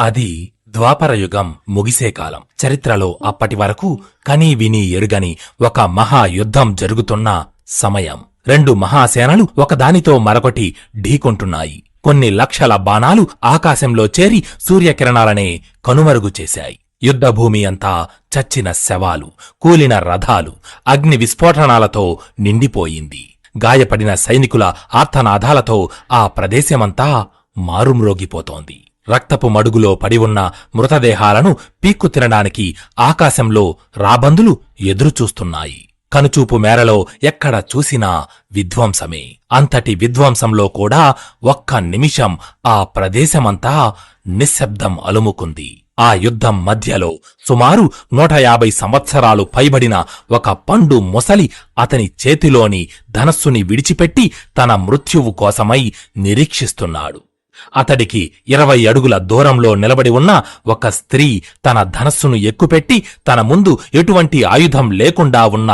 అది ద్వాపరయుగం ముగిసే కాలం. చరిత్రలో అప్పటి వరకు కనీ విని ఎరుగని ఒక మహాయుద్ధం జరుగుతున్న సమయం. రెండు మహాసేనలు ఒకదానితో మరొకటి ఢీకొంటున్నాయి. కొన్ని లక్షల బాణాలు ఆకాశంలో చేరి సూర్యకిరణాలనే కనుమరుగు చేశాయి. యుద్ధభూమి అంతా చచ్చిన శవాలు, కూలిన రథాలు, అగ్ని విస్ఫోటనాలతో నిండిపోయింది. గాయపడిన సైనికుల ఆర్తనాదాలతో ఆ ప్రదేశమంతా మారుమ్రోగిపోతోంది. రక్తపు మడుగులో పడివున్న మృతదేహాలను పీక్కు తినడానికి ఆకాశంలో రాబందులు ఎదురుచూస్తున్నాయి. కనుచూపు మేరలో ఎక్కడ చూసినా విధ్వంసమే. అంతటి విధ్వంసంలో కూడా ఒక్క నిమిషం ఆ ప్రదేశమంతా నిశ్శబ్దం అలుముకుంది. ఆ యుద్ధం మధ్యలో సుమారు 150 సంవత్సరాలు పైబడిన ఒక పండు మొసలి అతని చేతిలోని ధనస్సుని విడిచిపెట్టి తన మృత్యువు కోసమై నిరీక్షిస్తున్నాడు. అతడికి 20 అడుగుల దూరంలో నిలబడి ఉన్న ఒక స్త్రీ తన ధనస్సును ఎక్కుపెట్టి తన ముందు ఎటువంటి ఆయుధం లేకుండా ఉన్న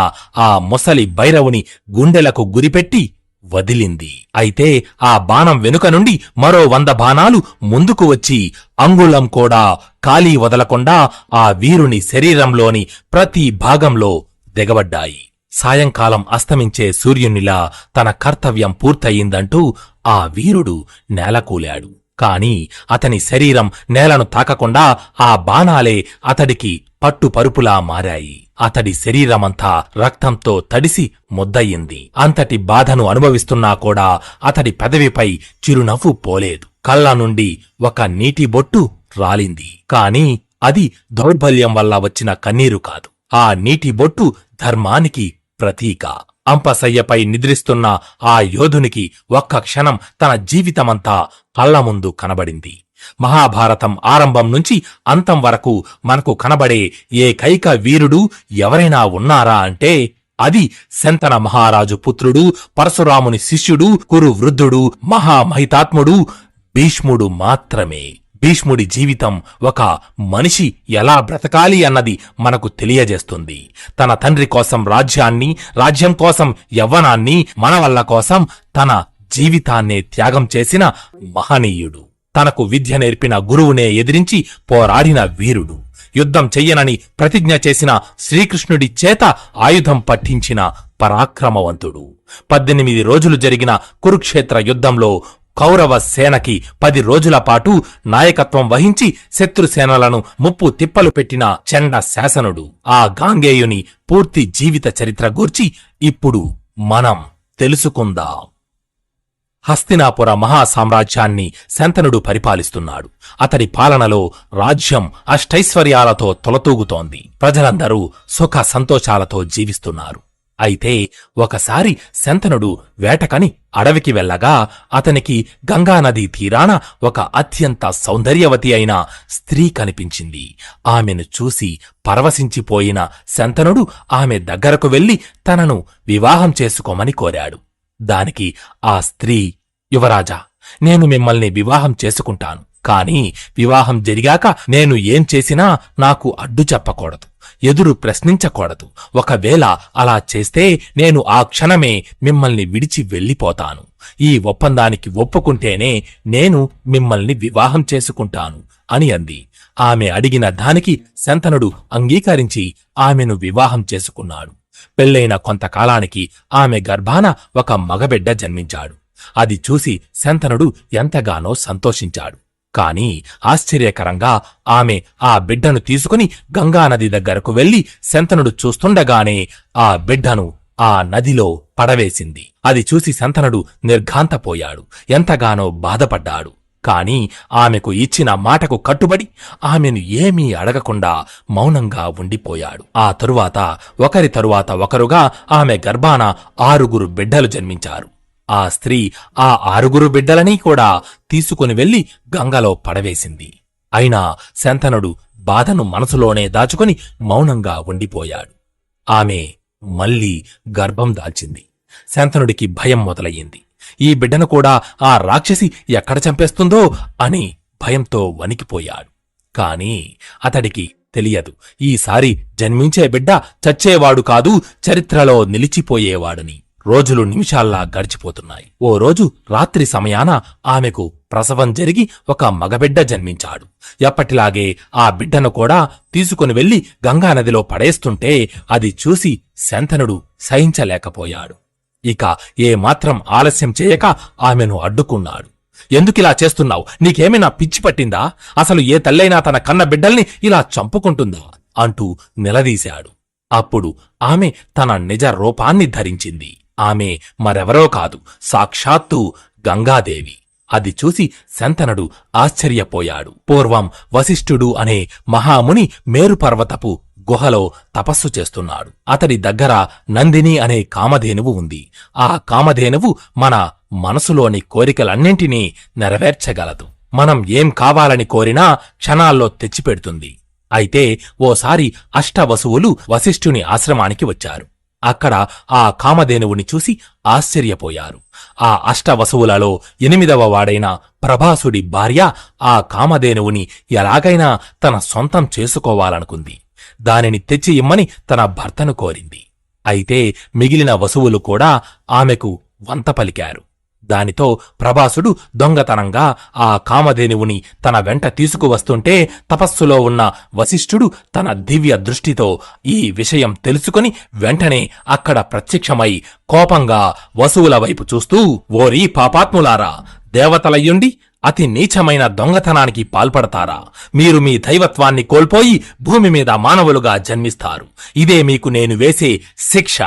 ఆ మొసలి భైరవుని గుండెలకు గురిపెట్టి వదిలింది. అయితే ఆ బాణం వెనుక నుండి మరో 100 బాణాలు ముందుకు వచ్చి అంగుళం కూడా ఖాళీ వదలకుండా ఆ వీరుని శరీరంలోని ప్రతి భాగంలో దిగబడ్డాయి. సాయంకాలం అస్తమించే సూర్యునిలా తన కర్తవ్యం పూర్తయిందంటూ ఆ వీరుడు నేలకూలాడు. కాని అతని శరీరం నేలను తాకకుండా ఆ బాణాలే అతడికి పట్టుపరుపులా మారాయి. అతడి శరీరమంతా రక్తంతో తడిసి ముద్దయింది. అంతటి బాధను అనుభవిస్తున్నా కూడా అతడి పెదవిపై చిరునవ్వు పోలేదు. కళ్ళ నుండి ఒక నీటి బొట్టు రాలింది. కాని అది దౌర్బల్యం వల్ల వచ్చిన కన్నీరు కాదు. ఆ నీటి బొట్టు ధర్మానికి ప్రతీక. అంపశయ్యపై నిద్రిస్తున్న ఆ యోధునికి ఒక్క క్షణం తన జీవితమంతా కళ్ల ముందు కనబడింది. మహాభారతం ఆరంభం నుంచి అంతం వరకు మనకు కనబడే ఏకైక వీరుడు ఎవరైనా ఉన్నారా అంటే అది శంతన మహారాజు పుత్రుడు, పరశురాముని శిష్యుడు, కురు వృద్ధుడు, మహామహితాత్ముడు భీష్ముడు మాత్రమే. భీష్ముడి జీవితం ఒక మనిషి ఎలా బ్రతకాలి అన్నది మనకు తెలియజేస్తుంది. తన తండ్రి కోసం రాజ్యాన్ని, రాజ్యం కోసం యవ్వనాన్ని, మనవళ్ల కోసం తన జీవితాన్నే త్యాగం చేసిన మహనీయుడు. తనకు విద్య నేర్పిన గురువునే ఎదిరించి పోరాడిన వీరుడు. యుద్ధం చెయ్యనని ప్రతిజ్ఞ చేసిన శ్రీకృష్ణుడి చేత ఆయుధం పట్టించిన పరాక్రమవంతుడు. 18 రోజులు జరిగిన కురుక్షేత్ర యుద్ధంలో కౌరవ సేనకి 10 రోజుల పాటు నాయకత్వం వహించి శత్రుసేనలను ముప్పు తిప్పలు పెట్టిన చండ శాసనుడు. ఆ గాంగేయుని పూర్తి జీవిత చరిత్ర గూర్చి ఇప్పుడు మనం తెలుసుకుందాం. హస్తినాపుర మహాసామ్రాజ్యాన్ని శంతనుడు పరిపాలిస్తున్నాడు. అతడి పాలనలో రాజ్యం అష్టైశ్వర్యాలతో తొలతూగుతోంది. ప్రజలందరూ సుఖ సంతోషాలతో జీవిస్తున్నారు. అయితే ఒకసారి శంతనుడు వేటకని అడవికి వెళ్ళగా అతనికి గంగానదీ తీరాన ఒక అత్యంత సౌందర్యవతి అయిన స్త్రీ కనిపించింది. ఆమెను చూసి పరవశించిపోయిన శంతనుడు ఆమె దగ్గరకు వెళ్లి తనను వివాహం చేసుకోమని కోరాడు. దానికి ఆ స్త్రీ, యువరాజా, నేను మిమ్మల్ని వివాహం చేసుకుంటాను. కాని వివాహం జరిగాక నేను ఏం చేసినా నాకు అడ్డు చెప్పకూడదు, ఎదురు ప్రశ్నించకూడదు. ఒకవేళ అలా చేస్తే నేను ఆ క్షణమే మిమ్మల్ని విడిచి వెళ్ళిపోతాను. ఈ ఒప్పందానికి ఒప్పుకుంటేనే నేను మిమ్మల్ని వివాహం చేసుకుంటాను అని అంది. ఆమె అడిగిన దానికి శంతనుడు అంగీకరించి ఆమెను వివాహం చేసుకున్నాడు. పెళ్లైన కొంతకాలానికి ఆమె గర్భాన ఒక మగబిడ్డ జన్మించాడు. అది చూసి శంతనుడు ఎంతగానో సంతోషించాడు. కాని ఆశ్చర్యకరంగా ఆమె ఆ బిడ్డను తీసుకుని గంగానది దగ్గరకు వెళ్లి శంతనుడు చూస్తుండగానే ఆ బిడ్డను ఆ నదిలో పడవేసింది. అది చూసి శంతనుడు నిర్ఘాంతపోయాడు, ఎంతగానో బాధపడ్డాడు. కాని ఆమెకు ఇచ్చిన మాటకు కట్టుబడి ఆమెను ఏమీ అడగకుండా మౌనంగా ఉండిపోయాడు. ఆ తరువాత ఒకరి తరువాత ఒకరుగా ఆమె గర్భాన 6 బిడ్డలు జన్మించారు. ఆ స్త్రీ ఆ 6 బిడ్డలని కూడా తీసుకుని వెళ్లి గంగలో పడవేసింది. అయినా శంతనుడు బాధను మనసులోనే దాచుకుని మౌనంగా ఉండిపోయాడు. ఆమె మళ్లీ గర్భం దాల్చింది. శంతనుడికి భయం మొదలయ్యింది. ఈ బిడ్డను కూడా ఆ రాక్షసి ఎక్కడ చంపేస్తుందో అని భయంతో వణికిపోయాడు. కాని అతడికి తెలియదు, ఈసారి జన్మించే బిడ్డ చచ్చేవాడు కాదు, చరిత్రలో నిలిచిపోయేవాడని. రోజులు నిమిషాల్లా గడిచిపోతున్నాయి. ఓ రోజు రాత్రి సమయాన ఆమెకు ప్రసవం జరిగి ఒక మగబిడ్డ జన్మించాడు. ఎప్పటిలాగే ఆ బిడ్డను కూడా తీసుకుని వెళ్లి గంగానదిలో పడేస్తుంటే అది చూసి శంతనుడు సహించలేకపోయాడు. ఇక ఏమాత్రం ఆలస్యం చేయక ఆమెను అడ్డుకున్నాడు. ఎందుకిలా చేస్తున్నావు? నీకేమైనా పిచ్చి పట్టిందా? అసలు ఏ తల్లైనా తన కన్న బిడ్డల్ని ఇలా చంపుకుంటుందా అంటూ నిలదీశాడు. అప్పుడు ఆమె తన నిజ రూపాన్ని ధరించింది. ఆమె మరెవరో కాదు, సాక్షాత్తు గంగాదేవి. అది చూసి శంతనుడు ఆశ్చర్యపోయాడు. పూర్వం వశిష్ఠుడు అనే మహాముని మేరుపర్వతపు గుహలో తపస్సు చేస్తున్నాడు. అతడి దగ్గర నందిని అనే కామధేనువు ఉంది. ఆ కామధేనువు మన మనసులోని కోరికలన్నింటినీ నెరవేర్చగలదు. మనం ఏం కావాలని కోరినా క్షణాల్లో తెచ్చిపెడుతుంది. అయితే ఓసారి అష్టవసువులు వశిష్ఠుని ఆశ్రమానికి వచ్చారు. అక్కడ ఆ కామధేనువుని చూసి ఆశ్చర్యపోయారు. ఆ అష్టవసువులలో 8వ వాడైన ప్రభాసుడి భార్య ఆ కామధేనువుని ఎలాగైనా తన సొంతం చేసుకోవాలనుకుంది. దానిని తెచ్చి ఇమ్మని తన భర్తను కోరింది. అయితే మిగిలిన వసువులు కూడా ఆమెకు వంత పలికారు. దానితో ప్రభాసుడు దొంగతనంగా ఆ కామధేనువుని తన వెంట తీసుకువస్తుంటే తపస్సులో ఉన్న వశిష్ఠుడు తన దివ్య దృష్టితో ఈ విషయం తెలుసుకుని వెంటనే అక్కడ ప్రత్యక్షమై కోపంగా వసువుల వైపు చూస్తూ, ఓరీ పాపాత్ములారా, దేవతలయ్యుండి అతి నీచమైన దొంగతనానికి పాల్పడతారా? మీరు మీ దైవత్వాన్ని కోల్పోయి భూమి మీద మానవులుగా జన్మిస్తారు. ఇదే మీకు నేను వేసే శిక్ష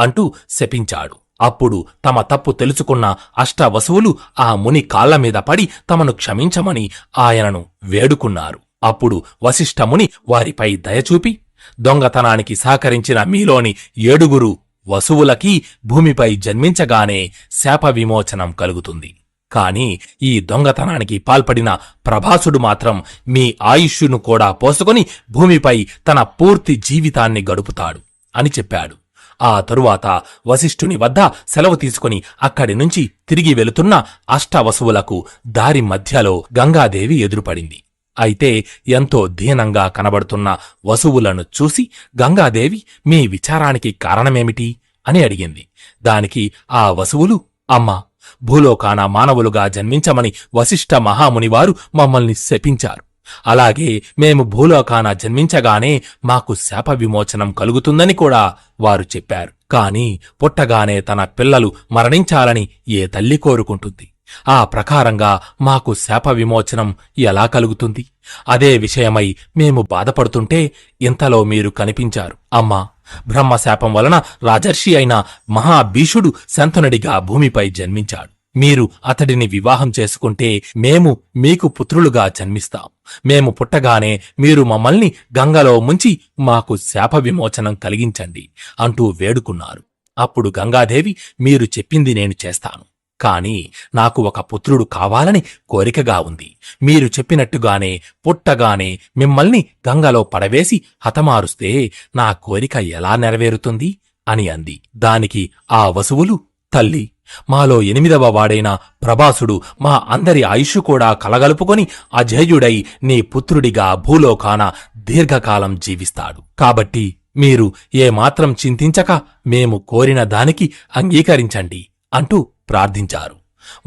అంటూ శపించాడు. అప్పుడు తమ తప్పు తెలుసుకున్న అష్టవసువులు ఆ ముని కాళ్లమీద పడి తమను క్షమించమని ఆయనను వేడుకున్నారు. అప్పుడు వశిష్ఠముని వారిపై దయచూపి, దొంగతనానికి సహకరించిన మీలోని 7 వసువులకి భూమిపై జన్మించగానే శాప విమోచనం కలుగుతుంది. కాని ఈ దొంగతనానికి పాల్పడిన ప్రభాసుడు మాత్రం మీ ఆయుష్యును కూడా పోసుకొని భూమిపై తన పూర్తి జీవితాన్ని గడుపుతాడు అని చెప్పాడు. ఆ తరువాత వశిష్ఠుని వద్ద సెలవు తీసుకుని అక్కడి నుంచి తిరిగి వెళుతున్న అష్టవసువులకు దారి మధ్యలో గంగాదేవి ఎదురుపడింది. అయితే ఎంతో దీనంగా కనబడుతున్న వసువులను చూసి గంగాదేవి మీ విచారానికి కారణమేమిటి అని అడిగింది. దానికి ఆ వసువులు, అమ్మా, భూలోకాన మానవులుగా జన్మించమని వశిష్ఠ మహామునివారు మమ్మల్ని శపించారు. అలాగే మేము భూలోకాన జన్మించగానే మాకు శాప విమోచనం కలుగుతుందని కూడా వారు చెప్పారు. కాని పుట్టగానే తన పిల్లలు మరణించాలని ఏ తల్లి కోరుకుంటుంది? ఆ ప్రకారంగా మాకు శాప విమోచనం ఎలా కలుగుతుంది? అదే విషయమై మేము బాధపడుతుంటే ఇంతలో మీరు కనిపించారు. అమ్మా, బ్రహ్మశాపం వలన రాజర్షి అయిన మహాభీషుడు శంతనుడిగా భూమిపై జన్మించాడు. మీరు అతడిని వివాహం చేసుకుంటే మేము మీకు పుత్రులుగా జన్మిస్తాం. మేము పుట్టగానే మీరు మమ్మల్ని గంగలో ముంచి మాకు శాప విమోచనం కలిగించండి అంటూ వేడుకున్నారు. అప్పుడు గంగాదేవి, మీరు చెప్పింది నేను చేస్తాను. కాని నాకు ఒక పుత్రుడు కావాలని కోరికగా ఉంది. మీరు చెప్పినట్టుగానే పుట్టగానే మిమ్మల్ని గంగలో పడవేసి హతమారుస్తే నా కోరిక ఎలా నెరవేరుతుంది అని అంది. దానికి ఆ వసువులు, తల్లి, మాలో 8వ వాడైన ప్రభాసుడు మా అందరి ఆయుష్షు కూడా కలగలుపుకొని అజేయుడై నీ పుత్రుడిగా భూలోకాన దీర్ఘకాలం జీవిస్తాడు. కాబట్టి మీరు ఏమాత్రం చింతించక మేము కోరిన దానికి అంగీకరించండి అంటూ ప్రార్థించారు.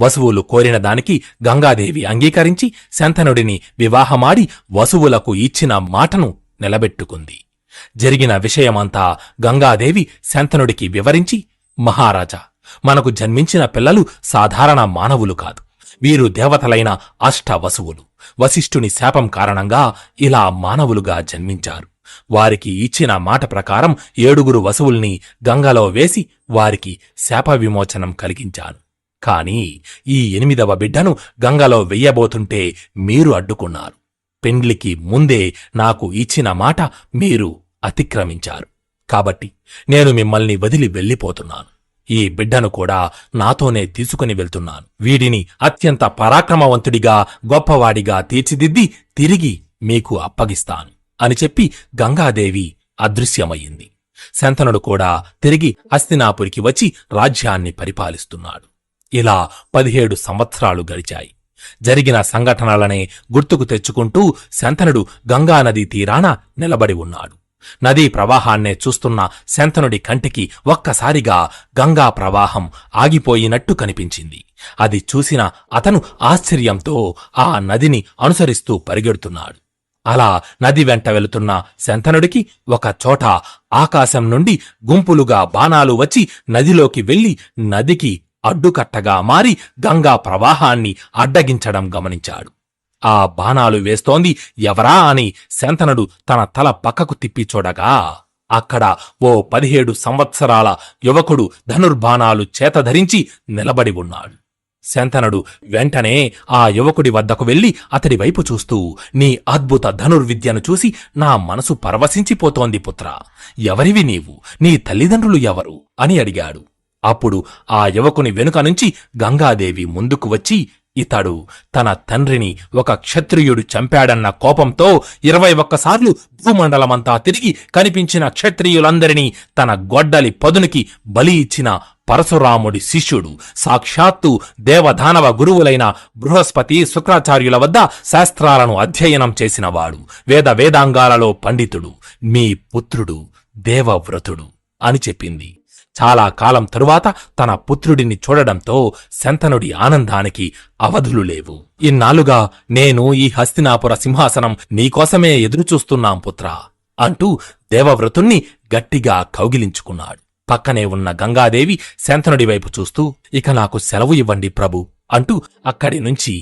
వసువులు కోరిన దానికి గంగాదేవి అంగీకరించి శంతనుడిని వివాహమాడి వసువులకు ఇచ్చిన మాటను నిలబెట్టుకుంది. జరిగిన విషయమంతా గంగాదేవి శంతనుడికి వివరించి, మహారాజా, మనకు జన్మించిన పిల్లలు సాధారణ మానవులు కాదు. వీరు దేవతలైన అష్టవసువులు. వశిష్ఠుని శాపం కారణంగా ఇలా మానవులుగా జన్మించారు. వారికి ఇచ్చిన మాట ప్రకారం 7 వసువుల్ని గంగలో వేసి వారికి శాప విమోచనం కలిగించాను. కాని ఈ 8వ బిడ్డను గంగలో వెయ్యబోతుంటే మీరు అడ్డుకున్నారు. పెండ్లికి ముందే నాకు ఇచ్చిన మాట మీరు అతిక్రమించారు. కాబట్టి నేను మిమ్మల్ని వదిలి వెళ్ళిపోతున్నాను. ఈ బిడ్డను కూడా నాతోనే తీసుకుని వెళ్తున్నాను. వీడిని అత్యంత పరాక్రమవంతుడిగా, గొప్పవాడిగా తీర్చిదిద్ది తిరిగి మీకు అప్పగిస్తాను అని చెప్పి గంగాదేవి అదృశ్యమయ్యింది. శంతనుడు కూడా తిరిగి హస్తినాపురికి వచ్చి రాజ్యాన్ని పరిపాలిస్తున్నాడు. ఇలా 17 సంవత్సరాలు గడిచాయి. జరిగిన సంఘటనలనే గుర్తుకు తెచ్చుకుంటూ శంతనుడు గంగానదీ తీరాన నిలబడి ఉన్నాడు. నదీ ప్రవాహాన్నే చూస్తున్న శంతనుడి కంటికి ఒక్కసారిగా గంగా ప్రవాహం ఆగిపోయినట్టు కనిపించింది. అది చూసిన అతను ఆశ్చర్యంతో ఆ నదిని అనుసరిస్తూ పరిగెడుతున్నాడు. అలా నది వెంట వెళుతున్న శంతనుడికి ఒకచోట ఆకాశం నుండి గుంపులుగా బాణాలు వచ్చి నదిలోకి వెళ్లి నదికి అడ్డుకట్టగా మారి గంగా ప్రవాహాన్ని అడ్డగించడం గమనించాడు. ఆ బాణాలు వేస్తోంది ఎవరా అని శంతనుడు తన తల పక్కకు తిప్పి చూడగా అక్కడ ఓ 17 సంవత్సరాల యువకుడు ధనుర్బాణాలు చేతధరించి నిలబడి ఉన్నాడు. శంతనుడు వెంటనే ఆ యువకుడి వద్దకు వెళ్లి అతడి వైపు చూస్తూ, నీ అద్భుత ధనుర్విద్యను చూసి నా మనసు పరవశించిపోతోంది పుత్రా. ఎవరివి నీవు? నీ తల్లిదండ్రులు ఎవరు అని అడిగాడు. అప్పుడు ఆ యువకుని వెనుక నుంచి గంగాదేవి ముందుకు వచ్చి, ఇతడు తన తండ్రిని ఒక క్షత్రియుడు చంపాడన్న కోపంతో 21 సార్లు భూమండలమంతా తిరిగి కనిపించిన క్షత్రియులందరినీ తన గొడ్డలి పదునికి బలి ఇచ్చిన పరశురాముడి శిష్యుడు, సాక్షాత్తు దేవదానవ గురువులైన బృహస్పతి శుక్రాచార్యుల వద్ద శాస్త్రాలను అధ్యయనం చేసినవాడు, వేదాంగాలలో పండితుడు, మీ పుత్రుడు దేవవ్రతుడు అని చెప్పింది. చాలా కాలం తరువాత తన పుత్రుడిని చూడడంతో శంతనుడి ఆనందానికి అవధులు లేవు. ఇన్నాళ్లుగా నేను ఈ హస్తినాపుర సింహాసనం నీకోసమే ఎదురుచూస్తున్నాం పుత్రా అంటూ దేవవ్రతుణ్ణి గట్టిగా కౌగిలించుకున్నాడు. పక్కనే ఉన్న గంగాదేవి శంతనుడి వైపు చూస్తూ, ఇక నాకు సెలవు ఇవ్వండి ప్రభు అంటూ అక్కడి నుంచి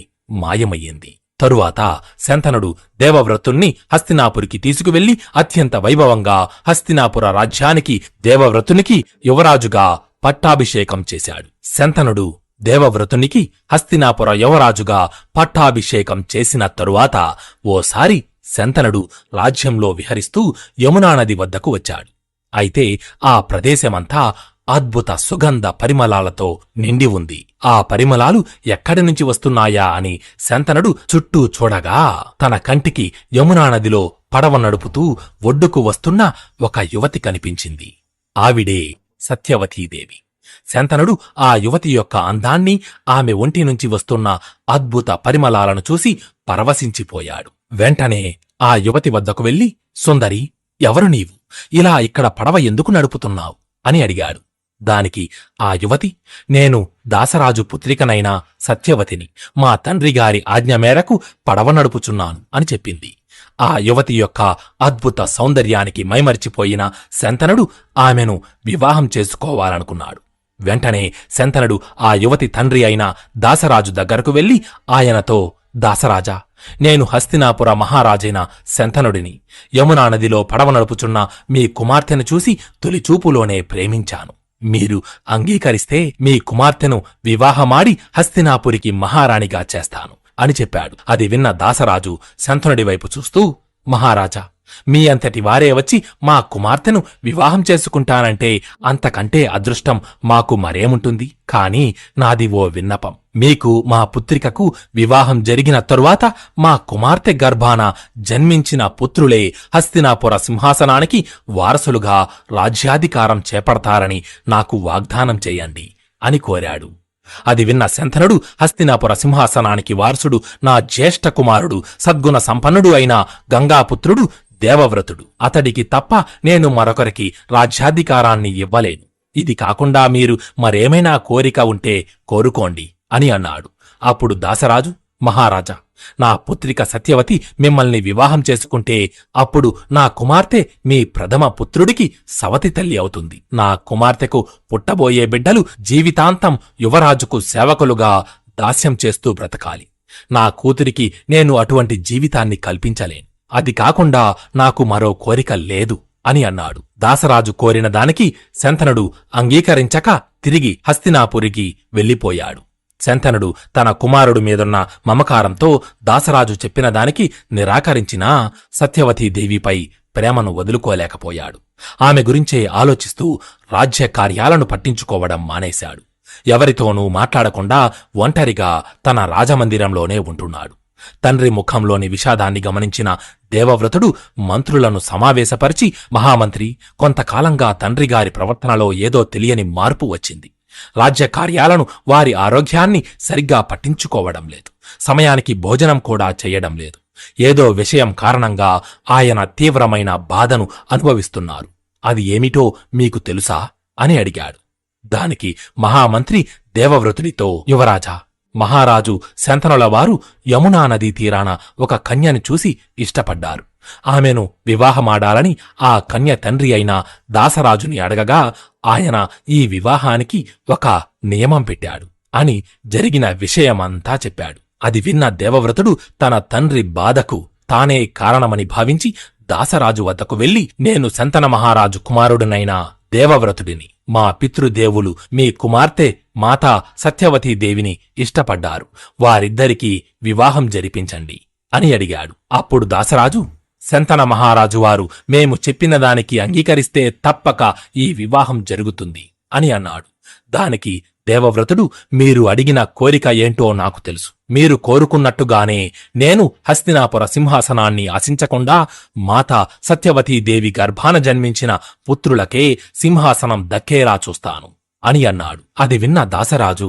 మాయమయ్యింది. తరువాత శంతనుడు దేవవ్రతుణ్ణి హస్తినాపురికి తీసుకువెళ్లి అత్యంత వైభవంగా హస్తినాపుర రాజ్యానికి దేవవ్రతునికి యువరాజుగా పట్టాభిషేకం చేశాడు. శంతనుడు దేవవ్రతునికి హస్తినాపుర యువరాజుగా పట్టాభిషేకం చేసిన తరువాత ఓసారి శంతనుడు రాజ్యంలో విహరిస్తూ యమునా నది వద్దకు వచ్చాడు. అయితే ఆ ప్రదేశమంతా అద్భుత సుగంధ పరిమళాలతో నిండి ఉంది. ఆ పరిమళాలు ఎక్కడి నుంచి వస్తున్నాయా అని శంతనుడు చుట్టూ చూడగా తన కంటికి యమునా నదిలో పడవ నడుపుతూ ఒడ్డుకు వస్తున్న ఒక యువతి కనిపించింది. ఆవిడే సత్యవతీదేవి. శంతనుడు ఆ యువతి యొక్క అందాన్ని, ఆమె ఒంటి నుంచి వస్తున్న అద్భుత పరిమళాలను చూసి పరవశించిపోయాడు. వెంటనే ఆ యువతి వద్దకు వెళ్లి, సుందరి, ఎవరు నీవు? ఇలా ఇక్కడ పడవ ఎందుకు నడుపుతున్నావు అని అడిగాడు. దానికి ఆ యువతి, నేను దాసరాజు పుత్రికనైన సత్యవతిని, మా తండ్రిగారి ఆజ్ఞ మేరకు పడవ నడుపుచున్నాను అని చెప్పింది. ఆ యువతి యొక్క అద్భుత సౌందర్యానికి మైమరిచిపోయిన శంతనుడు ఆమెను వివాహం చేసుకోవాలనుకున్నాడు. వెంటనే శంతనుడు ఆ యువతి తండ్రి అయిన దాసరాజు దగ్గరకు వెళ్లి ఆయనతో, దాసరాజా, నేను హస్తినాపుర మహారాజైన శంతనుడిని. యమునా నదిలో పడవ నడుపుచున్న మీ కుమార్తెను చూసి తొలిచూపులోనే ప్రేమించాను. మీరు అంగీకరిస్తే మీ కుమార్తెను వివాహమాడి హస్తినాపురికి మహారాణిగా చేస్తాను అని చెప్పాడు. అది విన్న దాసరాజు శంతనుడి వైపు చూస్తూ, మహారాజా, మీ అంతటి వారే వచ్చి మా కుమార్తెను వివాహం చేసుకుంటానంటే అంతకంటే అదృష్టం మాకు మరేముంటుంది? కాని నాది ఓ విన్నపం. మీకు మా పుత్రికకు వివాహం జరిగిన తరువాత మా కుమార్తె గర్భాన జన్మించిన పుత్రులే హస్తినాపుర సింహాసనానికి వారసులుగా రాజ్యాధికారం చేపడతారని నాకు వాగ్దానం చేయండి అని కోరాడు. అది విన్న శంతనుడు, హస్తినాపుర సింహాసనానికి వారసుడు నా జ్యేష్ఠ కుమారుడు, సద్గుణ సంపన్నుడు అయిన గంగాపుత్రుడు దేవవ్రతుడు. అతడికి తప్ప నేను మరొకరికి రాజ్యాధికారాన్ని ఇవ్వలేను. ఇది కాకుండా మీరు మరేమైనా కోరిక ఉంటే కోరుకోండి అని అన్నాడు. అప్పుడు దాసరాజు, మహారాజా, నా పుత్రిక సత్యవతి మిమ్మల్ని వివాహం చేసుకుంటే అప్పుడు నా కుమార్తె మీ ప్రథమ పుత్రుడికి సవతి తల్లి అవుతుంది. నా కుమార్తెకు పుట్టబోయే బిడ్డలు జీవితాంతం యువరాజుకు సేవకులుగా దాస్యం చేస్తూ బ్రతకాలి. నా కూతురికి నేను అటువంటి జీవితాన్ని కల్పించలేను. అది కాకుండా నాకు మరో కోరిక లేదు అని అన్నాడు. దాసరాజు కోరిన దానికి శంతనుడు అంగీకరించక తిరిగి హస్తినాపురికి వెళ్లిపోయాడు. శంతనుడు తన కుమారుడు మీదున్న మమకారంతో దాసరాజు చెప్పిన దానికి నిరాకరించినా సత్యవతీదేవిపై ప్రేమను వదులుకోలేకపోయాడు. ఆమె గురించే ఆలోచిస్తూ రాజ్య కార్యాలను పట్టించుకోవడం మానేశాడు. ఎవరితోనూ మాట్లాడకుండా ఒంటరిగా తన రాజమందిరంలోనే ఉంటున్నాడు. తండ్రి ముఖంలోని విషాదాన్ని గమనించిన దేవవ్రతుడు మంత్రులను సమావేశపరిచి, మహామంత్రి, కొంతకాలంగా తండ్రిగారి ప్రవర్తనలో ఏదో తెలియని మార్పు వచ్చింది. రాజ్య కార్యాలను, వారి ఆరోగ్యాన్ని సరిగ్గా పట్టించుకోవడం లేదు. సమయానికి భోజనం కూడా చెయ్యడం లేదు. ఏదో విషయం కారణంగా ఆయన తీవ్రమైన బాధను అనుభవిస్తున్నారు. అది ఏమిటో మీకు తెలుసా అని అడిగాడు. దానికి మహామంత్రి దేవవ్రతుడితో, యువరాజా, మహారాజు శంతనుల వారు యమునా నదీ తీరాన ఒక కన్యను చూసి ఇష్టపడ్డారు. ఆమెను వివాహమాడాలని ఆ కన్య తండ్రి అయిన దాసరాజుని అడగగా ఆయన ఈ వివాహానికి ఒక నియమం పెట్టాడు అని జరిగిన విషయమంతా చెప్పాడు. అది విన్న దేవవ్రతుడు తన తండ్రి బాధకు తానే కారణమని భావించి దాసరాజు వద్దకు వెళ్లి, నేను శంతన మహారాజు కుమారుడునైన దేవవ్రతుడిని. మా పితృదేవులు మీ కుమార్తె మాతా సత్యవతీదేవిని ఇష్టపడ్డారు. వారిద్దరికీ వివాహం జరిపించండి అని అడిగాడు. అప్పుడు దాసరాజు, శంతన మహారాజు వారు మేము చెప్పిన దానికి అంగీకరిస్తే తప్పక ఈ వివాహం జరుగుతుంది అని అన్నాడు. దానికి దేవవ్రతుడు, మీరు అడిగిన కోరిక ఏంటో నాకు తెలుసు. మీరు కోరుకున్నట్టుగానే నేను హస్తినాపుర సింహాసనాన్ని ఆశించకుండా మాతా సత్యవతీదేవి గర్భాన జన్మించిన పుత్రులకే సింహాసనం దక్కేలా చూస్తాను అని అన్నాడు. అది విన్న దాసరాజు,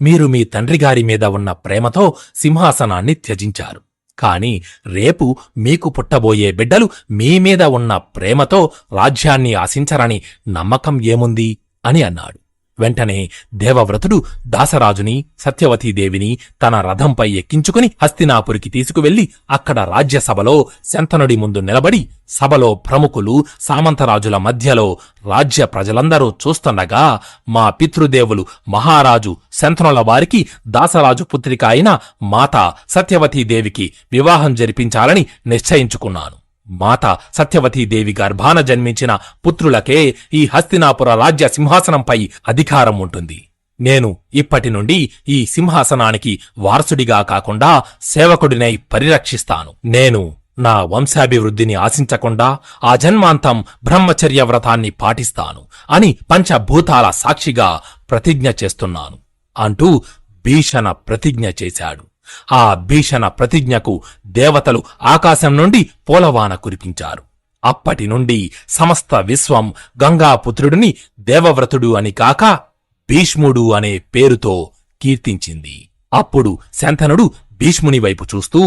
మీరు మీ తండ్రిగారి మీద ఉన్న ప్రేమతో సింహాసనాన్ని త్యజించారు. కాని రేపు మీకు పుట్టబోయే బిడ్డలు మీ మీద ఉన్న ప్రేమతో రాజ్యాన్ని ఆశించరని నమ్మకం ఏముంది అని అన్నాడు. వెంటనే దేవవ్రతుడు దాసరాజుని సత్యవతీదేవిని తన రథంపై ఎక్కించుకుని హస్తినాపురికి తీసుకువెళ్లి అక్కడ రాజ్యసభలో శంతనుడి ముందు నిలబడి, సభలో ప్రముఖులు సామంతరాజుల మధ్యలో రాజ్య ప్రజలందరూ చూస్తుండగా, మా పితృదేవులు మహారాజు శంతనుల వారికి దాసరాజు పుత్రిక అయిన మాతా సత్యవతీదేవికి వివాహం జరిపించాలని నిశ్చయించుకున్నాను. మాతా సత్యవతీదేవి గర్భాన జన్మించిన పుత్రులకే ఈ హస్తినాపుర రాజ్య సింహాసనంపై అధికారం ఉంటుంది. నేను ఇప్పటి నుండి ఈ సింహాసనానికి వారసుడిగా కాకుండా సేవకుడినై పరిరక్షిస్తాను. నేను నా వంశాభివృద్ధిని ఆశించకుండా ఆ జన్మాంతం బ్రహ్మచర్య వ్రతాన్ని పాటిస్తాను అని పంచభూతాల సాక్షిగా ప్రతిజ్ఞ చేస్తున్నాను అంటూ భీషణ ప్రతిజ్ఞ చేశాడు. ఆ భీషణ ప్రతిజ్ఞకు దేవతలు ఆకాశం నుండి పూలవాన కురిపించారు. అప్పటి నుండి సమస్త విశ్వం గంగాపుత్రుడిని దేవవ్రతుడు అని కాక భీష్ముడు అనే పేరుతో కీర్తించింది. అప్పుడు శంతనుడు భీష్ముని వైపు చూస్తూ,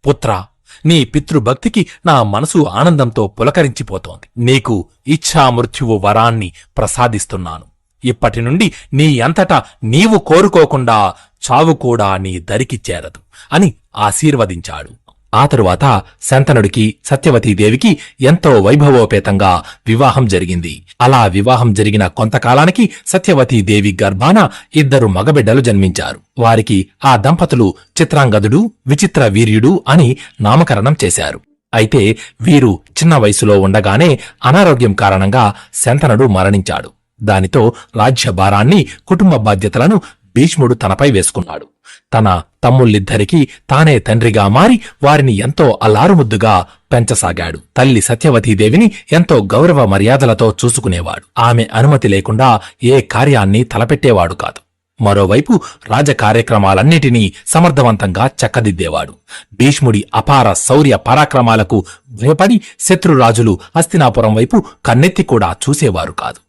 పుత్రా, నీ పితృభక్తికి నా మనసు ఆనందంతో పులకరించిపోతోంది. నీకు ఇచ్ఛామృత్యువు వరాన్ని ప్రసాదిస్తున్నాను. ఇప్పటి నుండి నీ అంతటా నీవు కోరుకోకుండా చావు కూడా నీ దరికి చేరదు అని ఆశీర్వదించాడు. ఆ తరువాత శంతనుడికి సత్యవతీదేవికి ఎంతో వైభవోపేతంగా వివాహం జరిగింది. అలా వివాహం జరిగిన కొంతకాలానికి సత్యవతీదేవి గర్భాన 2 మగబిడ్డలు జన్మించారు. వారికి ఆ దంపతులు చిత్రాంగదుడు, విచిత్ర వీర్యుడు అని నామకరణం చేశారు. అయితే వీరు చిన్న వయసులో ఉండగానే అనారోగ్యం కారణంగా శంతనుడు మరణించాడు. దానితో రాజ్యభారాన్ని, కుటుంబ బాధ్యతలను భీష్ముడు తనపై వేసుకున్నాడు. తన తమ్ముళ్ళిద్దరికీ తానే తండ్రిగా మారి వారిని ఎంతో అల్లారుముద్దుగా పెంచసాగాడు. తల్లి సత్యవతీదేవిని ఎంతో గౌరవ మర్యాదలతో చూసుకునేవాడు. ఆమె అనుమతి లేకుండా ఏ కార్యాన్ని తలపెట్టేవాడు కాదు. మరోవైపు రాజకార్యక్రమాలన్నిటినీ సమర్థవంతంగా చక్కదిద్దేవాడు. భీష్ముడి అపార శౌర్య పరాక్రమాలకు భయపడి శత్రురాజులు హస్తినాపురం వైపు కన్నెత్తి కూడా చూసేవారు కాదు.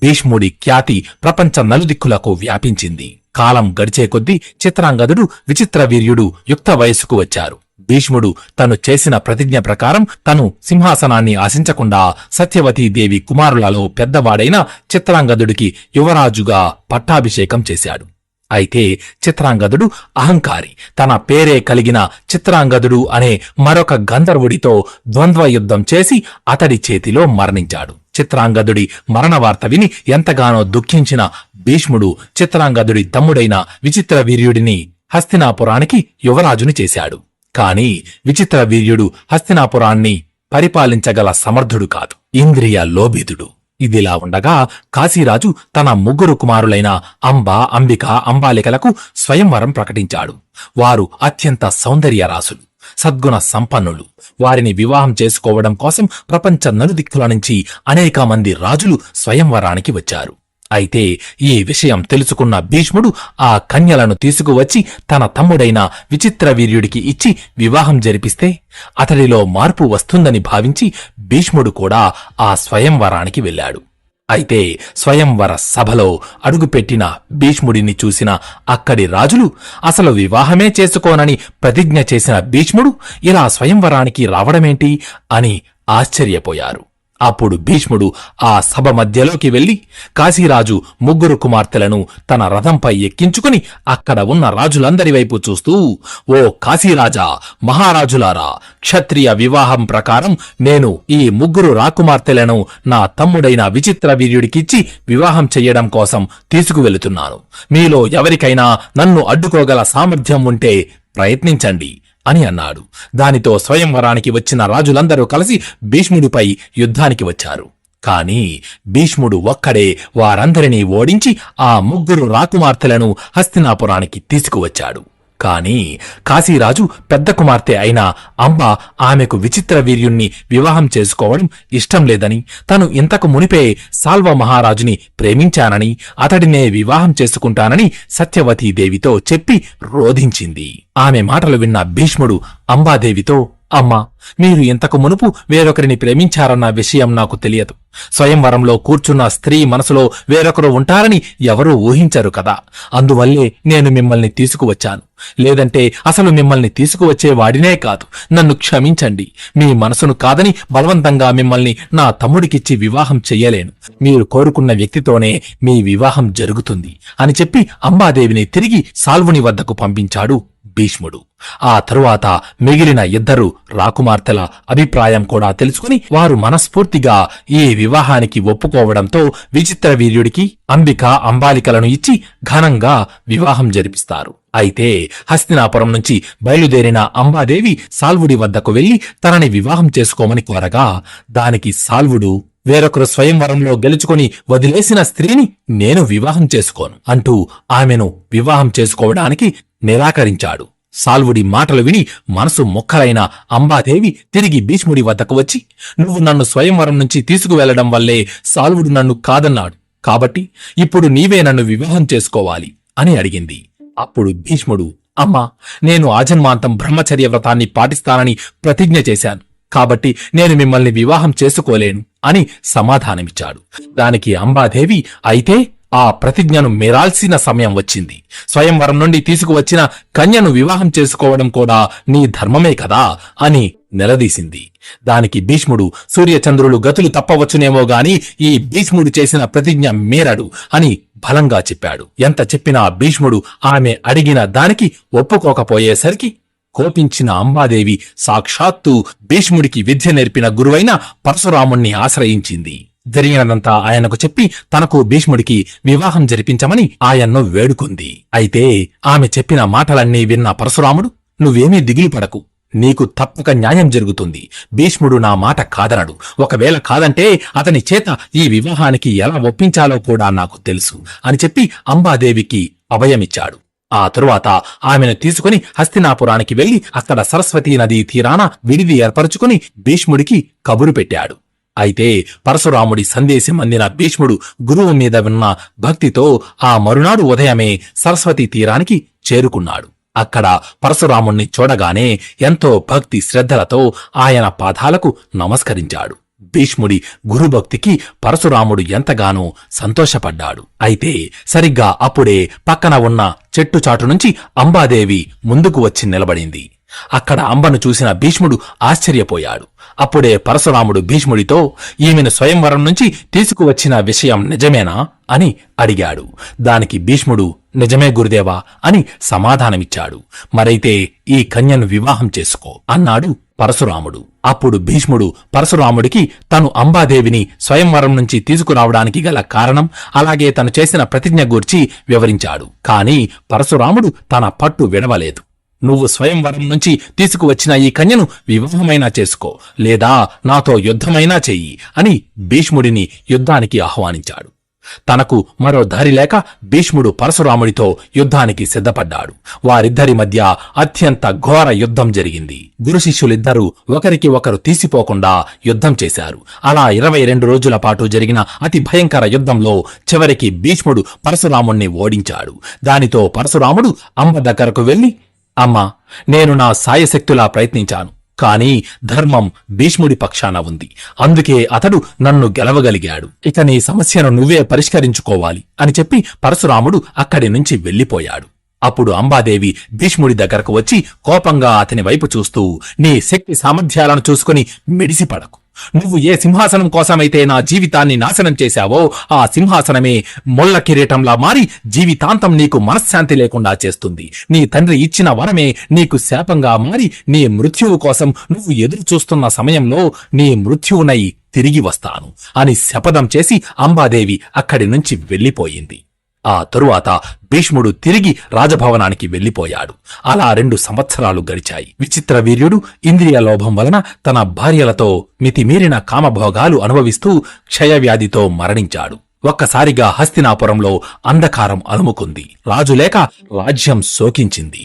భీష్ముడి ఖ్యాతి ప్రపంచ నలుదిక్కులకు వ్యాపించింది. కాలం గడిచే కొద్దీ చిత్రాంగదుడు, విచిత్ర వీర్యుడు యుక్త వయస్సుకు వచ్చారు. భీష్ముడు తను చేసిన ప్రతిజ్ఞ ప్రకారం తను సింహాసనాన్ని ఆశించకుండా సత్యవతీదేవి కుమారులలో పెద్దవాడైన చిత్రాంగదుడికి యువరాజుగా పట్టాభిషేకం చేశాడు. అయితే చిత్రాంగదుడు అహంకారి. తన పేరే కలిగిన చిత్రాంగదుడు అనే మరొక గంధర్వుడితో ద్వంద్వ యుద్ధం చేసి అతడి చేతిలో మరణించాడు. చిత్రాంగదుడి మరణ వార్త విని ఎంతగానో దుఃఖించిన భీష్ముడు చిత్రాంగదుడి తమ్ముడైన విచిత్ర వీర్యుడిని హస్తినాపురానికి యువరాజుని చేశాడు. కాని విచిత్ర వీర్యుడు హస్తినాపురాన్ని పరిపాలించగల సమర్థుడు కాదు, ఇంద్రియ లోభితుడు. ఇదిలా ఉండగా కాశీరాజు తన 3 కుమారులైన అంబ, అంబిక, అంబాలికలకు స్వయంవరం ప్రకటించాడు. వారు అత్యంత సౌందర్యరాసులు, సద్గుణ సంపన్నులు. వారిని వివాహం చేసుకోవడం కోసం ప్రపంచ నలుదిక్కుల నుంచి అనేక మంది రాజులు స్వయంవరానికి వచ్చారు. అయితే ఈ విషయం తెలుసుకున్న భీష్ముడు ఆ కన్యలను తీసుకువచ్చి తన తమ్ముడైన విచిత్ర వీర్యుడికి ఇచ్చి వివాహం జరిపిస్తే అతడిలో మార్పు వస్తుందని భావించి భీష్ముడు కూడా ఆ స్వయంవరానికి వెళ్ళాడు. అయితే స్వయంవర సభలో అడుగుపెట్టిన భీష్ముడిని చూసిన అక్కడి రాజులు అసలు వివాహమే చేసుకోనని ప్రతిజ్ఞ చేసిన భీష్ముడు ఇలా స్వయంవరానికి రావడమేంటి అని ఆశ్చర్యపోయారు. అప్పుడు భీష్ముడు ఆ సభ మధ్యలోకి వెళ్లి కాశీరాజు ముగ్గురు కుమార్తెలను తన రథంపై ఎక్కించుకుని అక్కడ ఉన్న రాజులందరి వైపు చూస్తూ, ఓ కాశీరాజా, మహారాజులారా, క్షత్రియ వివాహం ప్రకారం నేను ఈ ముగ్గురు రాకుమార్తెలను నా తమ్ముడైన విచిత్ర వీర్యుడికిచ్చి వివాహం చెయ్యడం కోసం తీసుకువెళుతున్నాను. మీలో ఎవరికైనా నన్ను అడ్డుకోగల సామర్థ్యం ఉంటే ప్రయత్నించండి అని అన్నాడు. దానితో స్వయంవరానికి వచ్చిన రాజులందరూ కలిసి భీష్ముడిపై యుద్ధానికి వచ్చారు. కాని భీష్ముడు ఒక్కడే వారందరినీ ఓడించి ఆ ముగ్గురు రాకుమార్తెలను హస్తినాపురానికి తీసుకువచ్చాడు. కాని కాశీరాజు పెద్ద కుమార్తె అయిన అంబ ఆమెకు విచిత్ర వీర్యుణ్ణి వివాహం చేసుకోవడం ఇష్టం లేదని, తను ఇంతకు మునిపే సాల్వ మహారాజుని ప్రేమించానని, అతడినే వివాహం చేసుకుంటానని సత్యవతీదేవితో చెప్పి రోధించింది. ఆమె మాటలు విన్న భీష్ముడు అంబాదేవితో, అమ్మా, మీరు ఇంతకు మునుపు వేరొకరిని ప్రేమించారన్న విషయం నాకు తెలియదు. స్వయంవరంలో కూర్చున్న స్త్రీ మనసులో వేరొకరు ఉంటారని ఎవరూ ఊహించరు కదా. అందువల్లే నేను మిమ్మల్ని తీసుకువచ్చాను. లేదంటే అసలు మిమ్మల్ని తీసుకువచ్చేవాడినే కాదు. నన్ను క్షమించండి. మీ మనసును కాదని బలవంతంగా మిమ్మల్ని నా తమ్ముడికిచ్చి వివాహం చెయ్యలేను. మీరు కోరుకున్న వ్యక్తితోనే మీ వివాహం జరుగుతుంది అని చెప్పి అంబాదేవిని తిరిగి సాల్వుని వద్దకు పంపించాడు భీష్ముడు. ఆ తరువాత మిగిలిన ఇద్దరు రాకుమార్తెల అభిప్రాయం కూడా తెలుసుకుని వారు మనస్ఫూర్తిగా ఈ వివాహానికి ఒప్పుకోవడంతో విచిత్ర వీర్యుడికి అంబిక అంబాలికలను ఇచ్చి ఘనంగా వివాహం జరిపిస్తారు. అయితే హస్తినాపురం నుంచి బయలుదేరిన అంబాదేవి సాల్వుడి వద్దకు వెళ్లి తనని వివాహం చేసుకోమని కోరగా, దానికి సాల్వుడు, వేరొకరు స్వయంవరంలో గెలుచుకుని వదిలేసిన స్త్రీని నేను వివాహం చేసుకోను అంటూ ఆమెను వివాహం చేసుకోవడానికి నిరాకరించాడు. సాల్వుడి మాటలు విని మనసు మొక్కలైన అంబాదేవి తిరిగి భీష్ముడి వద్దకు వచ్చి, నువ్వు నన్ను స్వయంవరం నుంచి తీసుకువెళ్లడం వల్లే సాల్వుడు నన్ను కాదన్నాడు. కాబట్టి ఇప్పుడు నీవే నన్ను వివాహం చేసుకోవాలి అని అడిగింది. అప్పుడు భీష్ముడు, అమ్మా, నేను ఆజన్మాంతం బ్రహ్మచర్య వ్రతాన్ని పాటిస్తానని ప్రతిజ్ఞ చేశాను. కాబట్టి నేను మిమ్మల్ని వివాహం చేసుకోలేను అని సమాధానమిచ్చాడు. దానికి అంబాదేవి, అయితే ఆ ప్రతిజ్ఞను మీరాల్సిన సమయం వచ్చింది. స్వయంవరం నుండి తీసుకువచ్చిన కన్యను వివాహం చేసుకోవడం కూడా నీ ధర్మమే కదా అని నిలదీసింది. దానికి భీష్ముడు, సూర్యచంద్రులు గతులు తప్పవచ్చునేమో గాని ఈ భీష్ముడు చేసిన ప్రతిజ్ఞ మీరడు అని బలంగా చెప్పాడు. ఎంత చెప్పినా భీష్ముడు ఆమె అడిగిన దానికి ఒప్పుకోకపోయేసరికి కోపించిన అంబాదేవి సాక్షాత్తు భీష్ముడికి విద్య నేర్పిన గురువైన పరశురాముణ్ణి ఆశ్రయించింది. జరిగినదంతా ఆయనకు చెప్పి తనకు భీష్ముడికి వివాహం జరిపించమని ఆయన్ను వేడుకుంది. అయితే ఆమె చెప్పిన మాటలన్నీ విన్న పరశురాముడు, నువ్వేమీ దిగులు పడకు, నీకు తప్పక న్యాయం జరుగుతుంది. భీష్ముడు నా మాట కాదనడు. ఒకవేళ కాదంటే అతని చేత ఈ వివాహానికి ఎలా ఒప్పించాలో కూడా నాకు తెలుసు అని చెప్పి అంబాదేవికి అభయమిచ్చాడు. ఆ తరువాత ఆమెను తీసుకుని హస్తినాపురానికి వెళ్లి అక్కడ సరస్వతీ నదీ తీరాన విడిది ఏర్పరచుకుని భీష్ముడికి కబురు పెట్టాడు. అయితే పరశురాముడి సందేశం అందిన భీష్ముడు గురువు మీద ఉన్న భక్తితో ఆ మరునాడు ఉదయమే సరస్వతీ తీరానికి చేరుకున్నాడు. అక్కడ పరశురాముణ్ణి చూడగానే ఎంతో భక్తి శ్రద్ధలతో ఆయన పాదాలకు నమస్కరించాడు. భీష్ముడి గురుభక్తికి పరశురాముడు ఎంతగానో సంతోషపడ్డాడు. అయితే సరిగ్గా అప్పుడే పక్కన ఉన్న చెట్టుచాటు నుంచి అంబాదేవి ముందుకు వచ్చి నిలబడింది. అక్కడ అంబను చూసిన భీష్ముడు ఆశ్చర్యపోయాడు. అప్పుడే పరశురాముడు భీష్ముడితో, ఈమెను స్వయంవరం నుంచి తీసుకువచ్చిన విషయం నిజమేనా అని అడిగాడు. దానికి భీష్ముడు, నిజమే గురుదేవా అని సమాధానమిచ్చాడు. మరైతే ఈ కన్యను వివాహం చేసుకో అన్నాడు పరశురాముడు. అప్పుడు భీష్ముడు పరశురాముడికి తను అంబాదేవిని స్వయంవరం నుంచి తీసుకురావడానికి గల కారణం, అలాగే తను చేసిన ప్రతిజ్ఞ గూర్చి వివరించాడు. కాని పరశురాముడు తన పట్టు విడవలేదు. నువ్వు స్వయంవరం నుంచి తీసుకువచ్చిన ఈ కన్యను వివాహమైనా చేసుకో, లేదా నాతో యుద్ధమైనా చెయ్యి అని భీష్ముడిని యుద్ధానికి ఆహ్వానించాడు. తనకు మరో దారి లేక భీష్ముడు పరశురాముడితో యుద్ధానికి సిద్ధపడ్డాడు. వారిద్దరి మధ్య అత్యంత ఘోర యుద్ధం జరిగింది. గురు శిష్యులిద్దరూ ఒకరికి ఒకరు తీసిపోకుండా యుద్ధం చేశారు. అలా 22 రోజుల పాటు జరిగిన అతి భయంకర యుద్ధంలో చివరికి భీష్ముడు పరశురాముణ్ణి ఓడించాడు. దానితో పరశురాముడు అంబ దగ్గరకు వెళ్లి, అమ్మా, నేను నా సాయశక్తులా ప్రయత్నించాను. కాని ధర్మం భీష్ముడి పక్షాన ఉంది. అందుకే అతడు నన్ను గెలవగలిగాడు. ఇక నీ సమస్యను నువ్వే పరిష్కరించుకోవాలి అని చెప్పి పరశురాముడు అక్కడి నుంచి వెళ్లిపోయాడు. అప్పుడు అంబాదేవి భీష్ముడి దగ్గరకు వచ్చి కోపంగా అతని వైపు చూస్తూ, నీ శక్తి సామర్థ్యాలను చూసుకుని మిడిసిపడకు. నువ్వు ఏ సింహాసనం కోసమైతే నా జీవితాన్ని నాశనం చేశావో ఆ సింహాసనమే ముళ్ళ కిరీటంలా మారి జీవితాంతం నీకు మనశ్శాంతి లేకుండా చేస్తుంది. నీ తండ్రి ఇచ్చిన వరమే నీకు శాపంగా మారి నీ మృత్యువు కోసం నువ్వు ఎదురు చూస్తున్న సమయంలో నీ మృత్యువునై తిరిగి వస్తాను అని శపథం చేసి అంబాదేవి అక్కడి నుంచి వెళ్లిపోయింది. ఆ తరువాత భీష్ముడు తిరిగి రాజభవనానికి వెళ్లిపోయాడు. అలా 2 సంవత్సరాలు గడిచాయి. విచిత్ర వీర్యుడు ఇంద్రియ లోభం వలన తన భార్యలతో మితిమీరిన కామభోగాలు అనుభవిస్తూ క్షయవ్యాధితో మరణించాడు. ఒక్కసారిగా హస్తినాపురంలో అంధకారం అలుముకుంది. రాజు లేక రాజ్యం శోకించింది.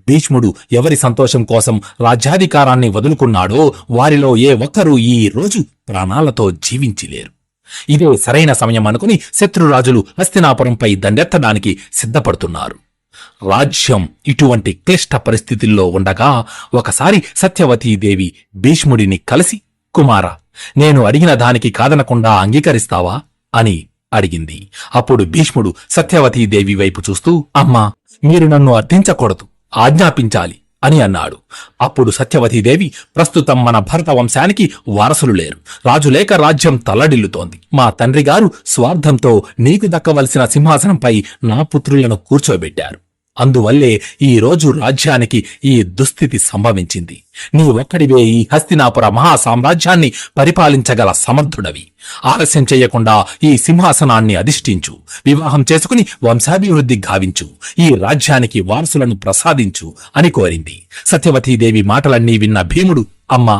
భీష్ముడు ఎవరి సంతోషం కోసం రాజ్యాధికారాన్ని వదులుకున్నాడో వారిలో ఏ ఒక్కరూ ఈ రోజు ప్రాణాలతో జీవించిలేరు. ఇదే సరైన సమయం అనుకుని శత్రురాజులు హస్తినాపురంపై దండెత్తడానికి సిద్ధపడుతున్నారు. రాజ్యం ఇటువంటి క్లిష్ట పరిస్థితుల్లో ఉండగా ఒకసారి సత్యవతీదేవి భీష్ముడిని కలిసి, కుమారా, నేను అడిగిన దానికి కాదనకుండా అంగీకరిస్తావా అని అడిగింది. అప్పుడు భీష్ముడు సత్యవతీదేవి వైపు చూస్తూ, అమ్మా, మీరు నన్ను అర్థించకూడదు, ఆజ్ఞాపించాలి అని అన్నాడు. అప్పుడు సత్యవతీదేవి, ప్రస్తుతం మన భరత వంశానికి వారసులు లేరు. రాజులేక రాజ్యం తల్లడిల్లుతోంది. మా తండ్రి గారు స్వార్థంతో నీకు దక్కవలసిన సింహాసనంపై నా పుత్రులను కూర్చోబెట్టారు. అందువల్లే ఈ రోజు రాజ్యానికి ఈ దుస్థితి సంభవించింది. నీ ఒక్కడివే ఈ హస్తినాపుర మహాసామ్రాజ్యాన్ని పరిపాలించగల సమర్థుడవి. ఆలస్యం చెయ్యకుండా ఈ సింహాసనాన్ని అధిష్ఠించు, వివాహం చేసుకుని వంశాభివృద్ధి గావించు, ఈ రాజ్యానికి వారసులను ప్రసాదించు అని కోరింది. సత్యవతీదేవి మాటలన్నీ విన్న భీముడు, అమ్మా,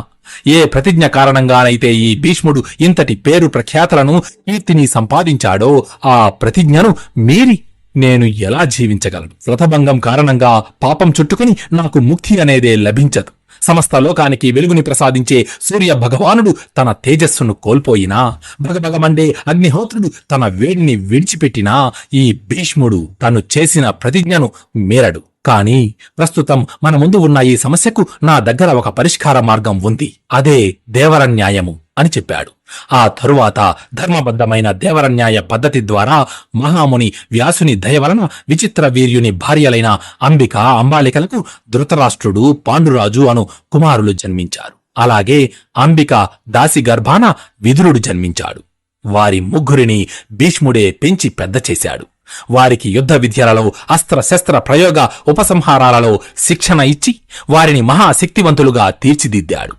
ఏ ప్రతిజ్ఞ కారణంగానైతే ఈ భీష్ముడు ఇంతటి పేరు ప్రఖ్యాతలను కీర్తిని సంపాదించాడో ఆ ప్రతిజ్ఞను మీరి నేను ఎలా జీవించగలను? వ్రతభంగం కారణంగా పాపం చుట్టుకుని నాకు ముక్తి అనేదే లభించదు. సమస్త లోకానికి వెలుగుని ప్రసాదించే సూర్య భగవానుడు తన తేజస్సును కోల్పోయినా, భగభగమండే అగ్నిహోత్రుడు తన వేడిని విడిచిపెట్టినా ఈ భీష్ముడు తను చేసిన ప్రతిజ్ఞను మీరడు. కాని ప్రస్తుతం మన ముందు ఉన్న ఈ సమస్యకు నా దగ్గర ఒక పరిష్కార మార్గం ఉంది. అదే దేవరన్యాయము అని చెప్పాడు. ఆ తరువాత ధర్మబద్ధమైన దేవరన్యాయ పద్ధతి ద్వారా మహాముని వ్యాసుని దయ వలన విచిత్ర వీర్యుని భార్యలైన అంబిక, అంబాలికలకు ధృతరాష్ట్రుడు, పాండురాజు అను కుమారులు జన్మించారు. అలాగే అంబిక దాసి గర్భాన విదురుడు జన్మించాడు. వారి ముగ్గురిని భీష్ముడే పెంచి పెద్ద చేశాడు. వారికి యుద్ధ విద్యలలో, అస్త్రశస్త్ర ప్రయోగ ఉపసంహారాలలో శిక్షణ ఇచ్చి వారిని మహాశక్తివంతులుగా తీర్చిదిద్దాడు.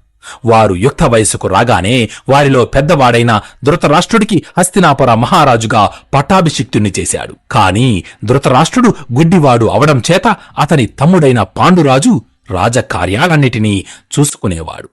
వారు యుక్త వయసుకు రాగానే వారిలో పెద్దవాడైన ధృతరాష్ట్రుడికి హస్తినాపుర మహారాజుగా పట్టాభిషిక్తుణ్ణి చేశాడు. కాని ధృతరాష్ట్రుడు గుడ్డివాడు అవడం చేత అతని తమ్ముడైన పాండురాజు రాజకార్యాలన్నిటినీ చూసుకునేవాడు.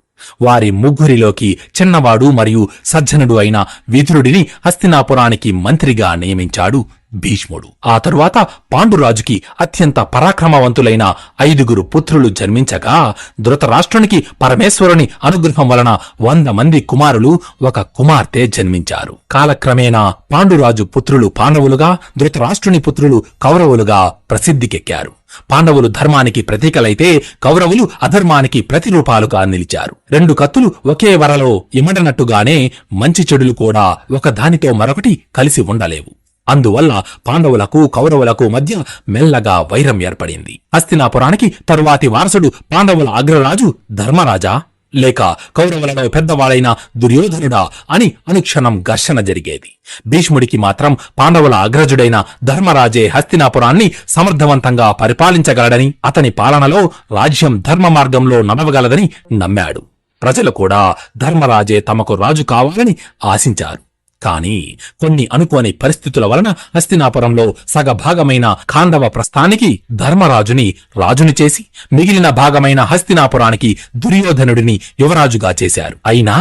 వారి ముగ్గురిలోకి చిన్నవాడు మరియు సజ్జనుడు అయిన విదురుడిని హస్తినాపురానికి మంత్రిగా నియమించాడు భీష్ముడు. ఆ తరువాత పాండురాజుకి అత్యంత పరాక్రమవంతులైన 5 పుత్రులు జన్మించగా ధృతరాష్ట్రునికి పరమేశ్వరుని అనుగ్రహం వలన 100 మంది కుమారులు, 1 కుమార్తె జన్మించారు. కాలక్రమేణా పాండురాజు పుత్రులు పాండవులుగా, ధృతరాష్ట్రుని పుత్రులు కౌరవులుగా ప్రసిద్ధికెక్కారు. పాండవులు ధర్మానికి ప్రతీకలైతే కౌరవులు అధర్మానికి ప్రతిరూపాలుగా నిలిచారు. 2 కత్తులు ఒకే వరలో ఇమడనట్టుగానే మంచి చెడులు కూడా ఒకదానితో మరొకటి కలిసి ఉండలేవు. అందువల్ల పాండవులకు కౌరవులకు మధ్య మెల్లగా వైరం ఏర్పడింది. హస్తినాపురానికి తరువాతి వారసుడు పాండవుల అగ్రరాజు ధర్మరాజా లేక కౌరవులలో పెద్దవాడైన దుర్యోధనుడా అని అనుక్షణం ఘర్షణ జరిగేది. భీష్ముడికి మాత్రం పాండవుల అగ్రజుడైన ధర్మరాజే హస్తినాపురాన్ని సమర్థవంతంగా పరిపాలించగలడని, అతని పాలనలో రాజ్యం ధర్మ మార్గంలో నడవగలదని నమ్మాడు. ప్రజలు కూడా ధర్మరాజే తమకు రాజు కావాలని ఆశించారు. కాని కొన్ని అనుకోని పరిస్థితుల వలన హస్తినాపురంలో సగభాగమైన ఖాండవ ప్రస్థానికి ధర్మరాజుని రాజుని చేసి మిగిలిన భాగమైన హస్తినాపురానికి దుర్యోధనుడిని యువరాజుగా చేశారు. అయినా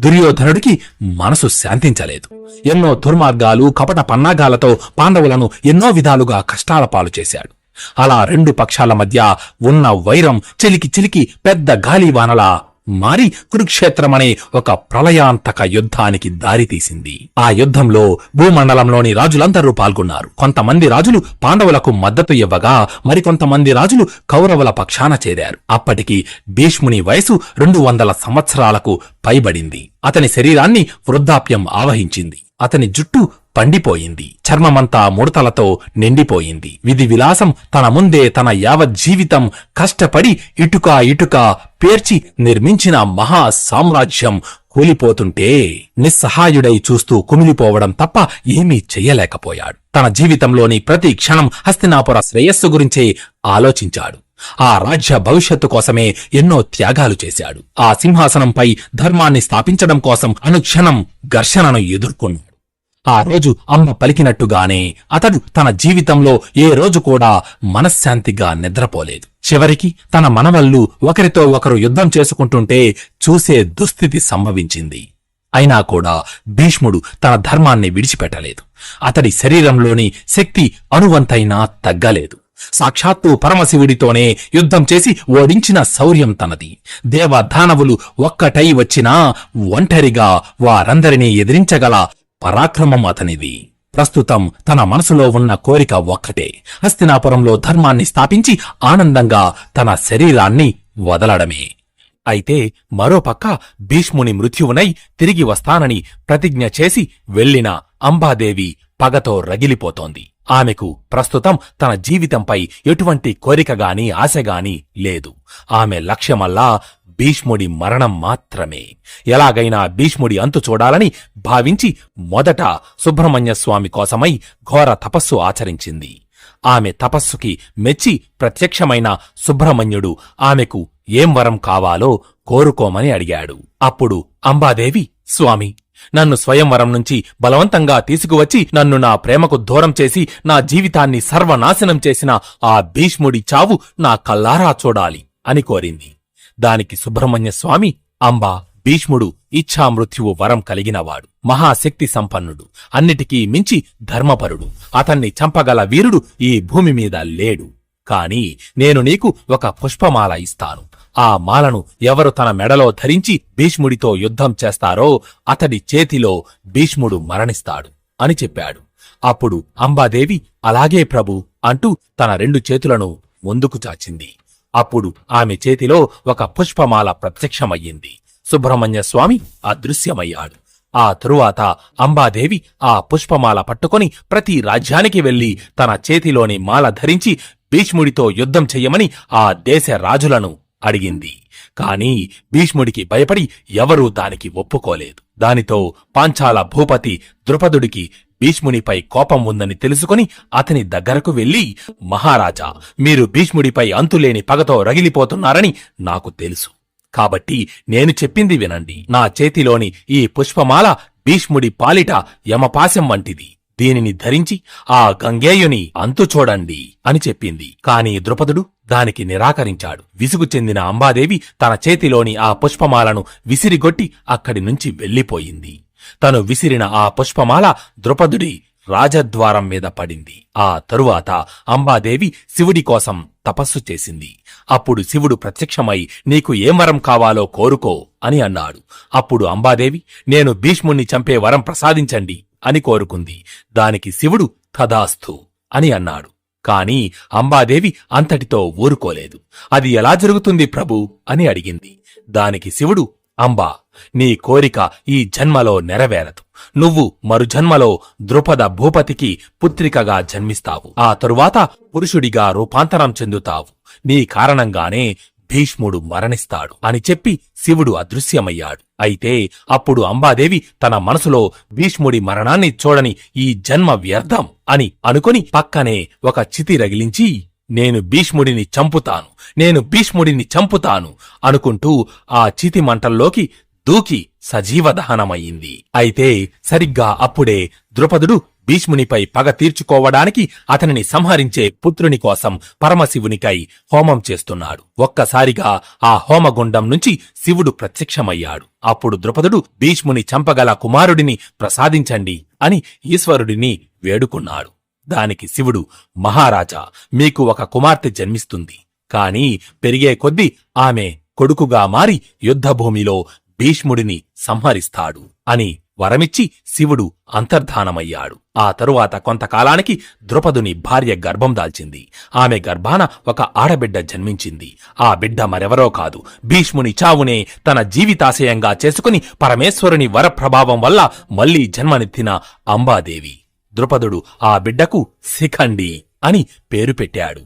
దుర్యోధనుడికి మనసు శాంతించలేదు. ఎన్నో దుర్మార్గాలు, కపట పన్నాగాలతో పాండవులను ఎన్నో విధాలుగా కష్టాల పాలు చేశాడు. అలా 2 పక్షాల మధ్య ఉన్న వైరం చిలికి చిలికి పెద్ద గాలివానలా మారి కురుక్షేత్రమనే ఒక ప్రళయాంతక యుద్ధానికి దారితీసింది. ఆ యుద్ధంలో భూమండలంలోని రాజులందరూ పాల్గొన్నారు. కొంతమంది రాజులు పాండవులకు మద్దతు ఇవ్వగా మరికొంతమంది రాజులు కౌరవుల పక్షాన చేరారు. అప్పటికి భీష్ముని వయసు 200 సంవత్సరాలకు పైబడింది. అతని శరీరాన్ని వృద్ధాప్యం ఆవహించింది. అతని జుట్టు పండిపోయింది. చర్మమంతా ముడతలతో నిండిపోయింది. విధి విలాసం తన ముందే తన యావజ్జీవితం కష్టపడి ఇటుక పేర్చి నిర్మించిన మహా సామ్రాజ్యం కూలిపోతుంటే నిస్సహాయుడై చూస్తూ కుమిలిపోవడం తప్ప ఏమీ చెయ్యలేకపోయాడు. తన జీవితంలోని ప్రతి క్షణం హస్తినాపుర శ్రేయస్సు గురించే ఆలోచించాడు. ఆ రాజ్య భవిష్యత్తు కోసమే ఎన్నో త్యాగాలు చేశాడు. ఆ సింహాసనంపై ధర్మాన్ని స్థాపించడం కోసం అనుక్షణం ఘర్షణను ఎదుర్కొన్నాడు. ఆ రోజు అమ్మ పలికినట్టుగానే అతడు తన జీవితంలో ఏ రోజు కూడా మనశ్శాంతిగా నిద్రపోలేదు. చివరికి తన మనవళ్లు ఒకరితో ఒకరు యుద్ధం చేసుకుంటుంటే చూసే దుస్థితి సంభవించింది. అయినా కూడా భీష్ముడు తన ధర్మాన్ని విడిచిపెట్టలేదు. అతడి శరీరంలోని శక్తి అణువంతైనా తగ్గలేదు. సాక్షాత్తు పరమశివుడితోనే యుద్ధం చేసి ఓడించిన శౌర్యం తనది. దేవదానవులు ఒక్కటై వచ్చినా ఒంటరిగా వారందరినీ ఎదిరించగల పరాక్రమం అతనిది. ప్రస్తుతం తన మనసులో ఉన్న కోరిక ఒక్కటే, హస్తినాపురంలో ధర్మాన్ని స్థాపించి ఆనందంగా తన శరీరాన్ని వదలడమే. అయితే మరోపక్క భీష్ముని మృత్యువునై తిరిగి వస్తానని ప్రతిజ్ఞ చేసి వెళ్లిన అంబాదేవి పగతో రగిలిపోతోంది. ఆమెకు ప్రస్తుతం తన జీవితంపై ఎటువంటి కోరికగాని ఆశగాని లేదు. ఆమె లక్ష్యమల్లా భీష్ముడి మరణం మాత్రమే. ఎలాగైనా భీష్ముడి అంతు చూడాలని భావించి మొదట సుబ్రహ్మణ్యస్వామి కోసమై ఘోర తపస్సు ఆచరించింది. ఆమె తపస్సుకి మెచ్చి ప్రత్యక్షమైన సుబ్రహ్మణ్యుడు ఆమెకు ఏం వరం కావాలో కోరుకోమని అడిగాడు. అప్పుడు అంబాదేవి, స్వామి, నన్ను స్వయంవరం నుంచి బలవంతంగా తీసుకువచ్చి నన్ను నా ప్రేమకు దూరం చేసి నా జీవితాన్ని సర్వనాశనం చేసిన ఆ భీష్ముడి చావు నా కల్లారా చూడాలి అని కోరింది. దానికి సుబ్రహ్మణ్య స్వామి, అంబా, భీష్ముడు ఇచ్ఛామృత్యువు వరం కలిగినవాడు, మహాశక్తి సంపన్నుడు, అన్నిటికీ మించి ధర్మపరుడు. అతన్ని చంపగల వీరుడు ఈ భూమి మీద లేడు. కాని నేను నీకు ఒక పుష్పమాల ఇస్తాను. ఆ మాలను ఎవరు తన మెడలో ధరించి భీష్ముడితో యుద్ధం చేస్తారో అతడి చేతిలో భీష్ముడు మరణిస్తాడు అని చెప్పాడు. అప్పుడు అంబాదేవి, అలాగే ప్రభు అంటూ తన 2 చేతులను ముందుకు చాచింది. అప్పుడు ఆమె చేతిలో ఒక పుష్పమాల ప్రత్యక్షమయ్యింది. సుబ్రహ్మణ్య స్వామి అదృశ్యమయ్యాడు. ఆ తరువాత అంబాదేవి ఆ పుష్పమాల పట్టుకొని ప్రతి రాజ్యానికి వెళ్లి తన చేతిలోని మాల ధరించి భీష్ముడితో యుద్ధం చెయ్యమని ఆ దేశ రాజులను అడిగింది. కాని భీష్ముడికి భయపడి ఎవరూ దానికి ఒప్పుకోలేదు. దానితో పాంచాల భూపతి ద్రుపదుడికి భీష్మునిపై కోపం ఉందని తెలుసుకుని అతని దగ్గరకు వెళ్లి, మహారాజా, మీరు భీష్ముడిపై అంతులేని పగతో రగిలిపోతున్నారని నాకు తెలుసు. కాబట్టి నేను చెప్పింది వినండి. నా చేతిలోని ఈ పుష్పమాల భీష్ముడి పాలిట యమపాశం వంటిది. దీనిని ధరించి ఆ గంగేయుని అంతు చూడండి అని చెప్పింది. కాని ద్రుపదుడు దానికి నిరాకరించాడు. విసుగు చెందిన అంబాదేవి తన చేతిలోని ఆ పుష్పమాలను విసిరిగొట్టి అక్కడి నుంచి వెళ్లిపోయింది. తను విసిరిన ఆ పుష్పమాల ద్రుపదుడి రాజద్వారం మీద పడింది. ఆ తరువాత అంబాదేవి శివుడి కోసం తపస్సు చేసింది. అప్పుడు శివుడు ప్రత్యక్షమై, నీకు ఏం వరం కావాలో కోరుకో అని అన్నాడు. అప్పుడు అంబాదేవి, నేను భీష్ముణ్ణి చంపే వరం ప్రసాదించండి అని కోరుకుంది. దానికి శివుడు తదాస్తు అని అన్నాడు. కాని అంబాదేవి అంతటితో ఊరుకోలేదు. అది ఎలా జరుగుతుంది ప్రభూ అని అడిగింది. దానికి శివుడు, అంబా, నీ కోరిక ఈ జన్మలో నెరవేరదు. నువ్వు మరుజన్మలో ద్రుపద భూపతికి పుత్రికగా జన్మిస్తావు. ఆ తరువాత పురుషుడిగా రూపాంతరం చెందుతావు. నీ కారణంగానే భీష్ముడు మరణిస్తాడు అని చెప్పి శివుడు అదృశ్యమయ్యాడు. అయితే అప్పుడు అంబాదేవి తన మనసులో భీష్ముడి మరణాన్ని చూడని ఈ జన్మ వ్యర్థం అని అనుకుని పక్కనే ఒక చితి రగిలించి, నేను భీష్ముడిని చంపుతాను అనుకుంటూ ఆ చితి మంటల్లోకి దూకి సజీవదహనమయ్యింది. అయితే సరిగ్గా అప్పుడే ద్రుపదుడు భీష్మునిపై పగ తీర్చుకోవడానికి అతనిని సంహరించే పుత్రుని కోసం పరమశివునికై హోమం చేస్తున్నాడు. ఒక్కసారిగా ఆ హోమగుండం నుంచి శివుడు ప్రత్యక్షమయ్యాడు. అప్పుడు ద్రుపదుడు భీష్ముని చంపగల కుమారుడిని ప్రసాదించండి అని ఈశ్వరుడిని వేడుకున్నాడు. దానికి శివుడు, మహారాజా, మీకు ఒక కుమార్తె జన్మిస్తుంది. కాని పెరిగే కొద్దీ ఆమె కొడుకుగా మారి యుద్ధభూమిలో భీష్ముడిని సంహరిస్తాడు అని వరమిచ్చి శివుడు అంతర్ధానమయ్యాడు. ఆ తరువాత కొంతకాలానికి ద్రుపదుని భార్య గర్భం దాల్చింది. ఆమె గర్భాన ఒక ఆడబిడ్డ జన్మించింది. ఆ బిడ్డ మరెవరో కాదు, భీష్ముని చావునే తన జీవితాశయంగా చేసుకుని పరమేశ్వరుని వరప్రభావం వల్ల మళ్లీ జన్మనెత్తిన అంబాదేవి. ద్రుపదుడు ఆ బిడ్డకు శిఖండి అని పేరు పెట్టాడు.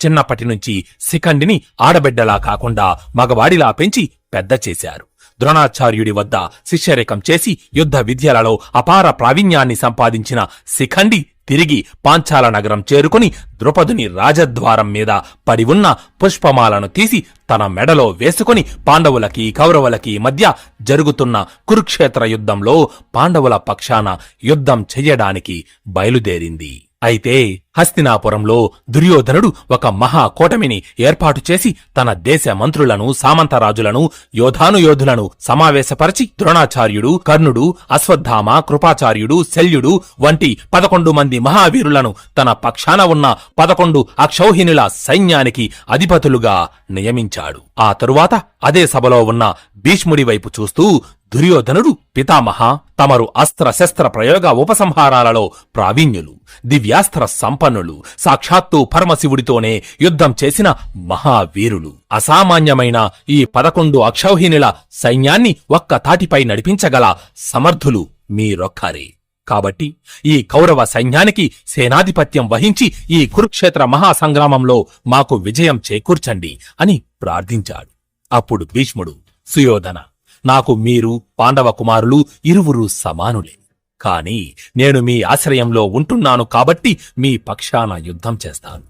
చిన్నప్పటి నుంచి శిఖండిని ఆడబిడ్డలా కాకుండా మగవాడిలా పెంచి పెద్ద చేశారు. ద్రోణాచార్యుడి వద్ద శిష్యరికం చేసి యుద్ధ విద్యలలో అపార ప్రావీణ్యాన్ని సంపాదించిన శిఖండి తిరిగి పాంచాల నగరం చేరుకుని ద్రుపదుని రాజద్వారం మీద పడి ఉన్న పుష్పమాలను తీసి తన మెడలో వేసుకుని పాండవులకి కౌరవులకి మధ్య జరుగుతున్న కురుక్షేత్ర యుద్ధంలో పాండవుల పక్షాన యుద్ధం చెయ్యడానికి బయలుదేరింది. అయితే హస్తినాపురంలో దుర్యోధనుడు ఒక మహాకూటమిని ఏర్పాటు చేసి తన దేశ మంత్రులను, సామంతరాజులను, యోధానుయోధులను సమావేశపరచి ద్రోణాచార్యుడు, కర్ణుడు, అశ్వత్థామ, కృపాచార్యుడు, శల్యుడు వంటి 11 మంది మహావీరులను తన పక్షాన ఉన్న 11 అక్షౌహిణుల సైన్యానికి అధిపతులుగా నియమించాడు. ఆ తరువాత అదే సభలో ఉన్న భీష్ముడి వైపు చూస్తూ దుర్యోధనుడు, పితామహ, తమరు అస్త్ర శస్త్ర ప్రయోగ ఉపసంహారాలలో ప్రావీణ్యులు, దివ్యాస్త్ర సంపన్నులు, సాక్షాత్తు పరమశివుడితోనే యుద్ధం చేసిన మహావీరులు. అసామాన్యమైన ఈ 11 అక్షౌహిణుల సైన్యాన్ని ఒక్క తాటిపై నడిపించగల సమర్థులు మీరొక్కరే. కాబట్టి ఈ కౌరవ సైన్యానికి సేనాధిపత్యం వహించి ఈ కురుక్షేత్ర మహాసంగ్రామంలో మాకు విజయం చేకూర్చండి అని ప్రార్థించాడు. అప్పుడు భీష్ముడు, సుయోధన, నాకు మీరు పాండవ కుమారులు ఇరువురు సమానులే. కాని నేను మీ ఆశ్రయంలో ఉంటున్నాను కాబట్టి మీ పక్షాన యుద్ధం చేస్తాను.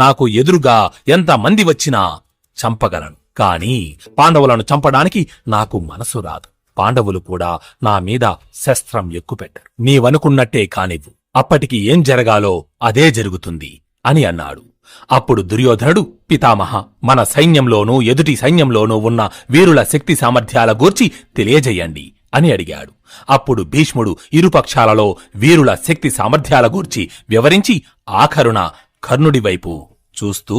నాకు ఎదురుగా ఎంతమంది వచ్చినా చంపగలను. కాని పాండవులను చంపడానికి నాకు మనసు రాదు. పాండవులు కూడా నా మీద శస్త్రం ఎక్కుపెట్టరు. నీవనుకున్నట్టే కానివ్వు, అప్పటికి ఏం జరగాలో అదే జరుగుతుంది అని అన్నాడు. అప్పుడు దుర్యోధనుడు, పితామహ, మన సైన్యంలోనూ ఎదుటి సైన్యంలోనూ ఉన్న వీరుల శక్తి సామర్థ్యాల గూర్చి తెలియజేయండి అని అడిగాడు. అప్పుడు భీష్ముడు ఇరుపక్షాలలో వీరుల శక్తి సామర్థ్యాల గూర్చి వివరించి ఆఖరున కర్ణుడివైపు చూస్తూ,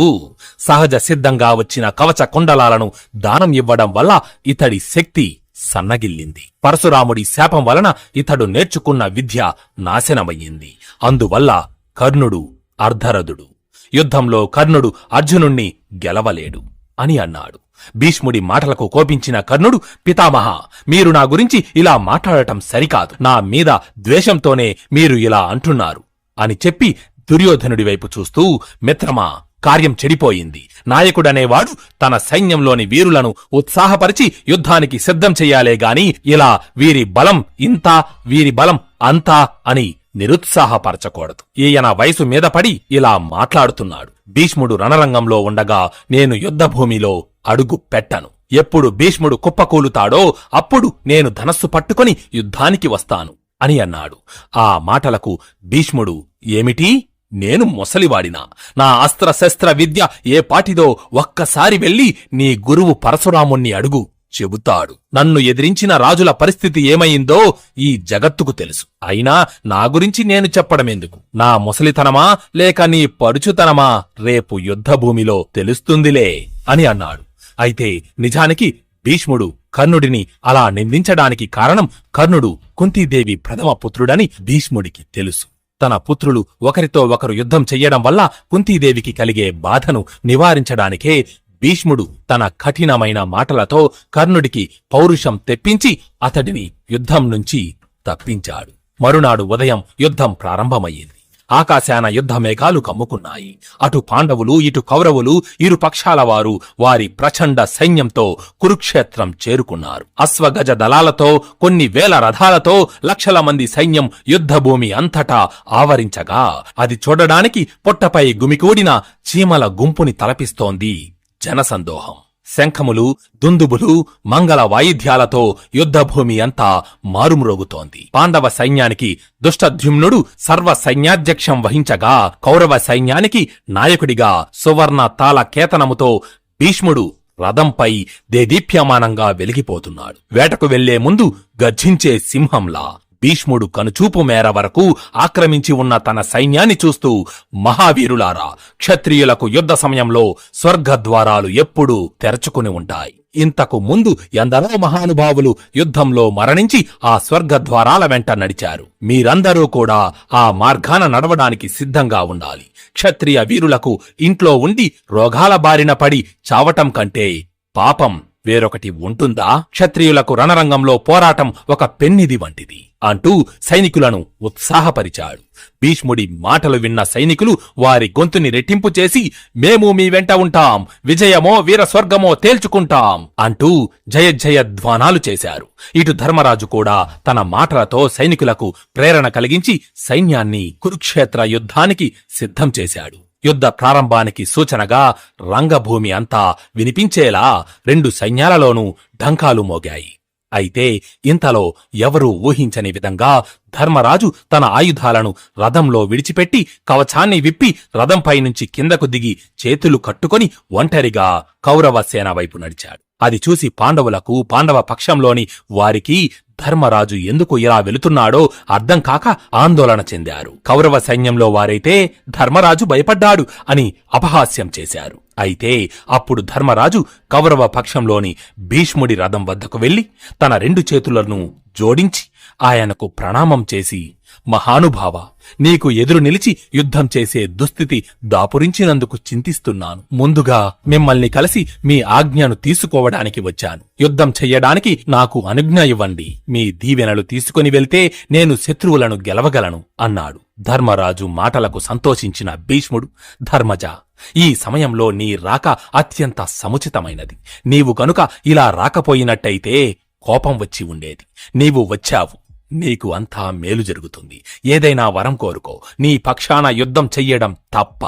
సహజ సిద్ధంగా వచ్చిన కవచ కుండలాలను దానం ఇవ్వడం వల్ల ఇతడి శక్తి సన్నగిల్లింది. పరశురాముడి శాపం వలన ఇతడు నేర్చుకున్న విద్య నాశనమయ్యింది. అందువల్ల కర్ణుడు అర్ధరథుడు. యుద్ధంలో కర్ణుడు అర్జునుణ్ణి గెలవలేడు అని అన్నాడు. భీష్ముడి మాటలకు కోపించిన కర్ణుడు, పితామహ, మీరు నా గురించి ఇలా మాట్లాడటం సరికాదు. నా మీద ద్వేషంతోనే మీరు ఇలా అంటున్నారు అని చెప్పి దుర్యోధనుడి వైపు చూస్తూ, మిత్రమా, కార్యం చెడిపోయింది. నాయకుడనేవాడు తన సైన్యంలోని వీరులను ఉత్సాహపరిచి యుద్ధానికి సిద్ధం చెయ్యాలే గాని ఇలా వీరి బలం ఇంత, వీరి బలం అంతా అని నిరుత్సాహపరచకూడదు. ఈయన వయసు మీద పడి ఇలా మాట్లాడుతున్నాడు. భీష్ముడు రణరంగంలో ఉండగా నేను యుద్ధభూమిలో అడుగు పెట్టను. ఎప్పుడు భీష్ముడు కుప్పకూలుతాడో అప్పుడు నేను ధనస్సు పట్టుకొని యుద్ధానికి వస్తాను అని అన్నాడు. ఆ మాటలకు భీష్ముడు, ఏమిటి, నేను ముసలివాడినా? నా అస్త్రశస్త్ర విద్య ఏ పాటిదో ఒక్కసారి వెళ్లి నీ గురువు పరశురాముణ్ణి అడుగు, చెబుతాడు. నన్ను ఎదిరించిన రాజుల పరిస్థితి ఏమైందో ఈ జగత్తుకు తెలుసు. అయినా నా గురించి నేను చెప్పడమెందుకు? నా ముసలితనమా లేక నీ పరుచుతనమా రేపు యుద్ధభూమిలో తెలుస్తుందిలే అని అన్నాడు. అయితే నిజానికి భీష్ముడు కర్ణుడిని అలా నిందించడానికి కారణం కర్ణుడు కుంతీదేవి ప్రథమ పుత్రుడని భీష్ముడికి తెలుసు. తన పుత్రులు ఒకరితో ఒకరు యుద్ధం చెయ్యడం వల్ల కుంతీదేవికి కలిగే బాధను నివారించడానికే భీష్ముడు తన కఠినమైన మాటలతో కర్ణుడికి పౌరుషం తెప్పించి అతడిని యుద్ధం నుంచి తప్పించాడు. మరునాడు ఉదయం యుద్ధం ప్రారంభమయ్యింది. ఆకాశాన యుద్ధమేఘాలు కమ్ముకున్నాయి. అటు పాండవులు ఇటు కౌరవులు ఇరు పక్షాల వారు వారి ప్రచండ సైన్యంతో కురుక్షేత్రం చేరుకున్నారు. అశ్వగజ దళాలతో, కొన్ని వేల రథాలతో లక్షల మంది సైన్యం యుద్ధభూమి అంతటా ఆవరించగా అది చూడడానికి పొట్టపై గుమికూడిన చీమల గుంపుని తలపిస్తోంది జనసందోహం. శంఖములు, దుందుబులు, మంగళ వాయిద్యాలతో యుద్ధభూమి అంతా మారుమ్రోగుతోంది. పాండవ సైన్యానికి దుష్టద్యుమ్నుడు సర్వ సైన్యాధ్యక్షం వహించగా కౌరవ సైన్యానికి నాయకుడిగా సువర్ణ తాళ కేతనముతో భీష్ముడు రథంపై దేదీప్యమానంగా వెలిగిపోతున్నాడు. వేటకు వెళ్లే ముందు గర్జించే సింహంలా భీష్ముడు కనుచూపు మేర వరకు ఆక్రమించి ఉన్న తన సైన్యాన్ని చూస్తూ, మహావీరులారా, క్షత్రియులకు యుద్ధ సమయంలో స్వర్గద్వారాలు ఎప్పుడూ తెరచుకుని ఉంటాయి. ఇంతకు ముందు ఎందరో మహానుభావులు యుద్ధంలో మరణించి ఆ స్వర్గద్వారాల వెంట నడిచారు. మీరందరూ కూడా ఆ మార్గాన నడవడానికి సిద్ధంగా ఉండాలి. క్షత్రియ వీరులకు ఇంట్లో ఉండి రోగాల బారిన పడి చావటం కంటే పాపం వేరొకటి ఉంటుందా? క్షత్రియులకు రణరంగంలో పోరాటం ఒక పెన్నిది వంటిది. అంటూ సైనికులను ఉత్సాహపరిచాడు. భీష్ముడి మాటలు విన్న సైనికులు వారి గొంతుని రెట్టింపు చేసి, మేము మీ వెంట ఉంటాం, విజయమో వీరస్వర్గమో తేల్చుకుంటాం అంటూ జయధ్వానాలు చేశారు. ఇటు ధర్మరాజు కూడా తన మాటలతో సైనికులకు ప్రేరణ కలిగించి సైన్యాన్ని కురుక్షేత్ర యుద్ధానికి సిద్ధం చేశాడు. యుద్ధ ప్రారంభానికి సూచనగా రంగభూమి అంతా వినిపించేలా రెండు సైన్యాలలోనూ ఢంకాలు మోగాయి. అయితే ఇంతలో ఎవరూ ఊహించని విధంగా ధర్మరాజు తన ఆయుధాలను రథంలో విడిచిపెట్టి కవచాన్ని విప్పి రథంపై నుంచి కిందకు దిగి చేతులు కట్టుకొని ఒంటరిగా కౌరవ సేన వైపు నడిచాడు. అది చూసి పాండవ పక్షంలోని వారికి ధర్మరాజు ఎందుకు ఇలా వెళుతున్నాడో అర్థం కాక ఆందోళన చెందారు. కౌరవ సైన్యంలో వారైతే ధర్మరాజు భయపడ్డాడు అని అపహాస్యం చేశారు. అయితే అప్పుడు ధర్మరాజు కౌరవ పక్షంలోని భీష్ముడి రథం వద్దకు వెళ్లి తన రెండు చేతులను జోడించి ఆయనకు ప్రణామం చేసి, మహానుభావ, నీకు ఎదురు నిలిచి యుద్ధం చేసే దుస్థితి దాపురించినందుకు చింతిస్తున్నాను. ముందుగా మిమ్మల్ని కలిసి మీ ఆజ్ఞను తీసుకోవడానికి వచ్చాను. యుద్ధం చెయ్యడానికి నాకు అనుజ్ఞ ఇవ్వండి. మీ దీవెనలు తీసుకుని వెళ్తే నేను శత్రువులను గెలవగలను అన్నాడు. ధర్మరాజు మాటలకు సంతోషించిన భీష్ముడు, ధర్మజ, ఈ సమయంలో నీ రాక అత్యంత సముచితమైనది. నీవు కనుక ఇలా రాకపోయినట్టయితే కోపం వచ్చి ఉండేది. నీవు వచ్చావు, నీకు అంతా మేలు జరుగుతుంది. ఏదైనా వరం కోరుకో, నీ పక్షాన యుద్ధం చెయ్యడం తప్ప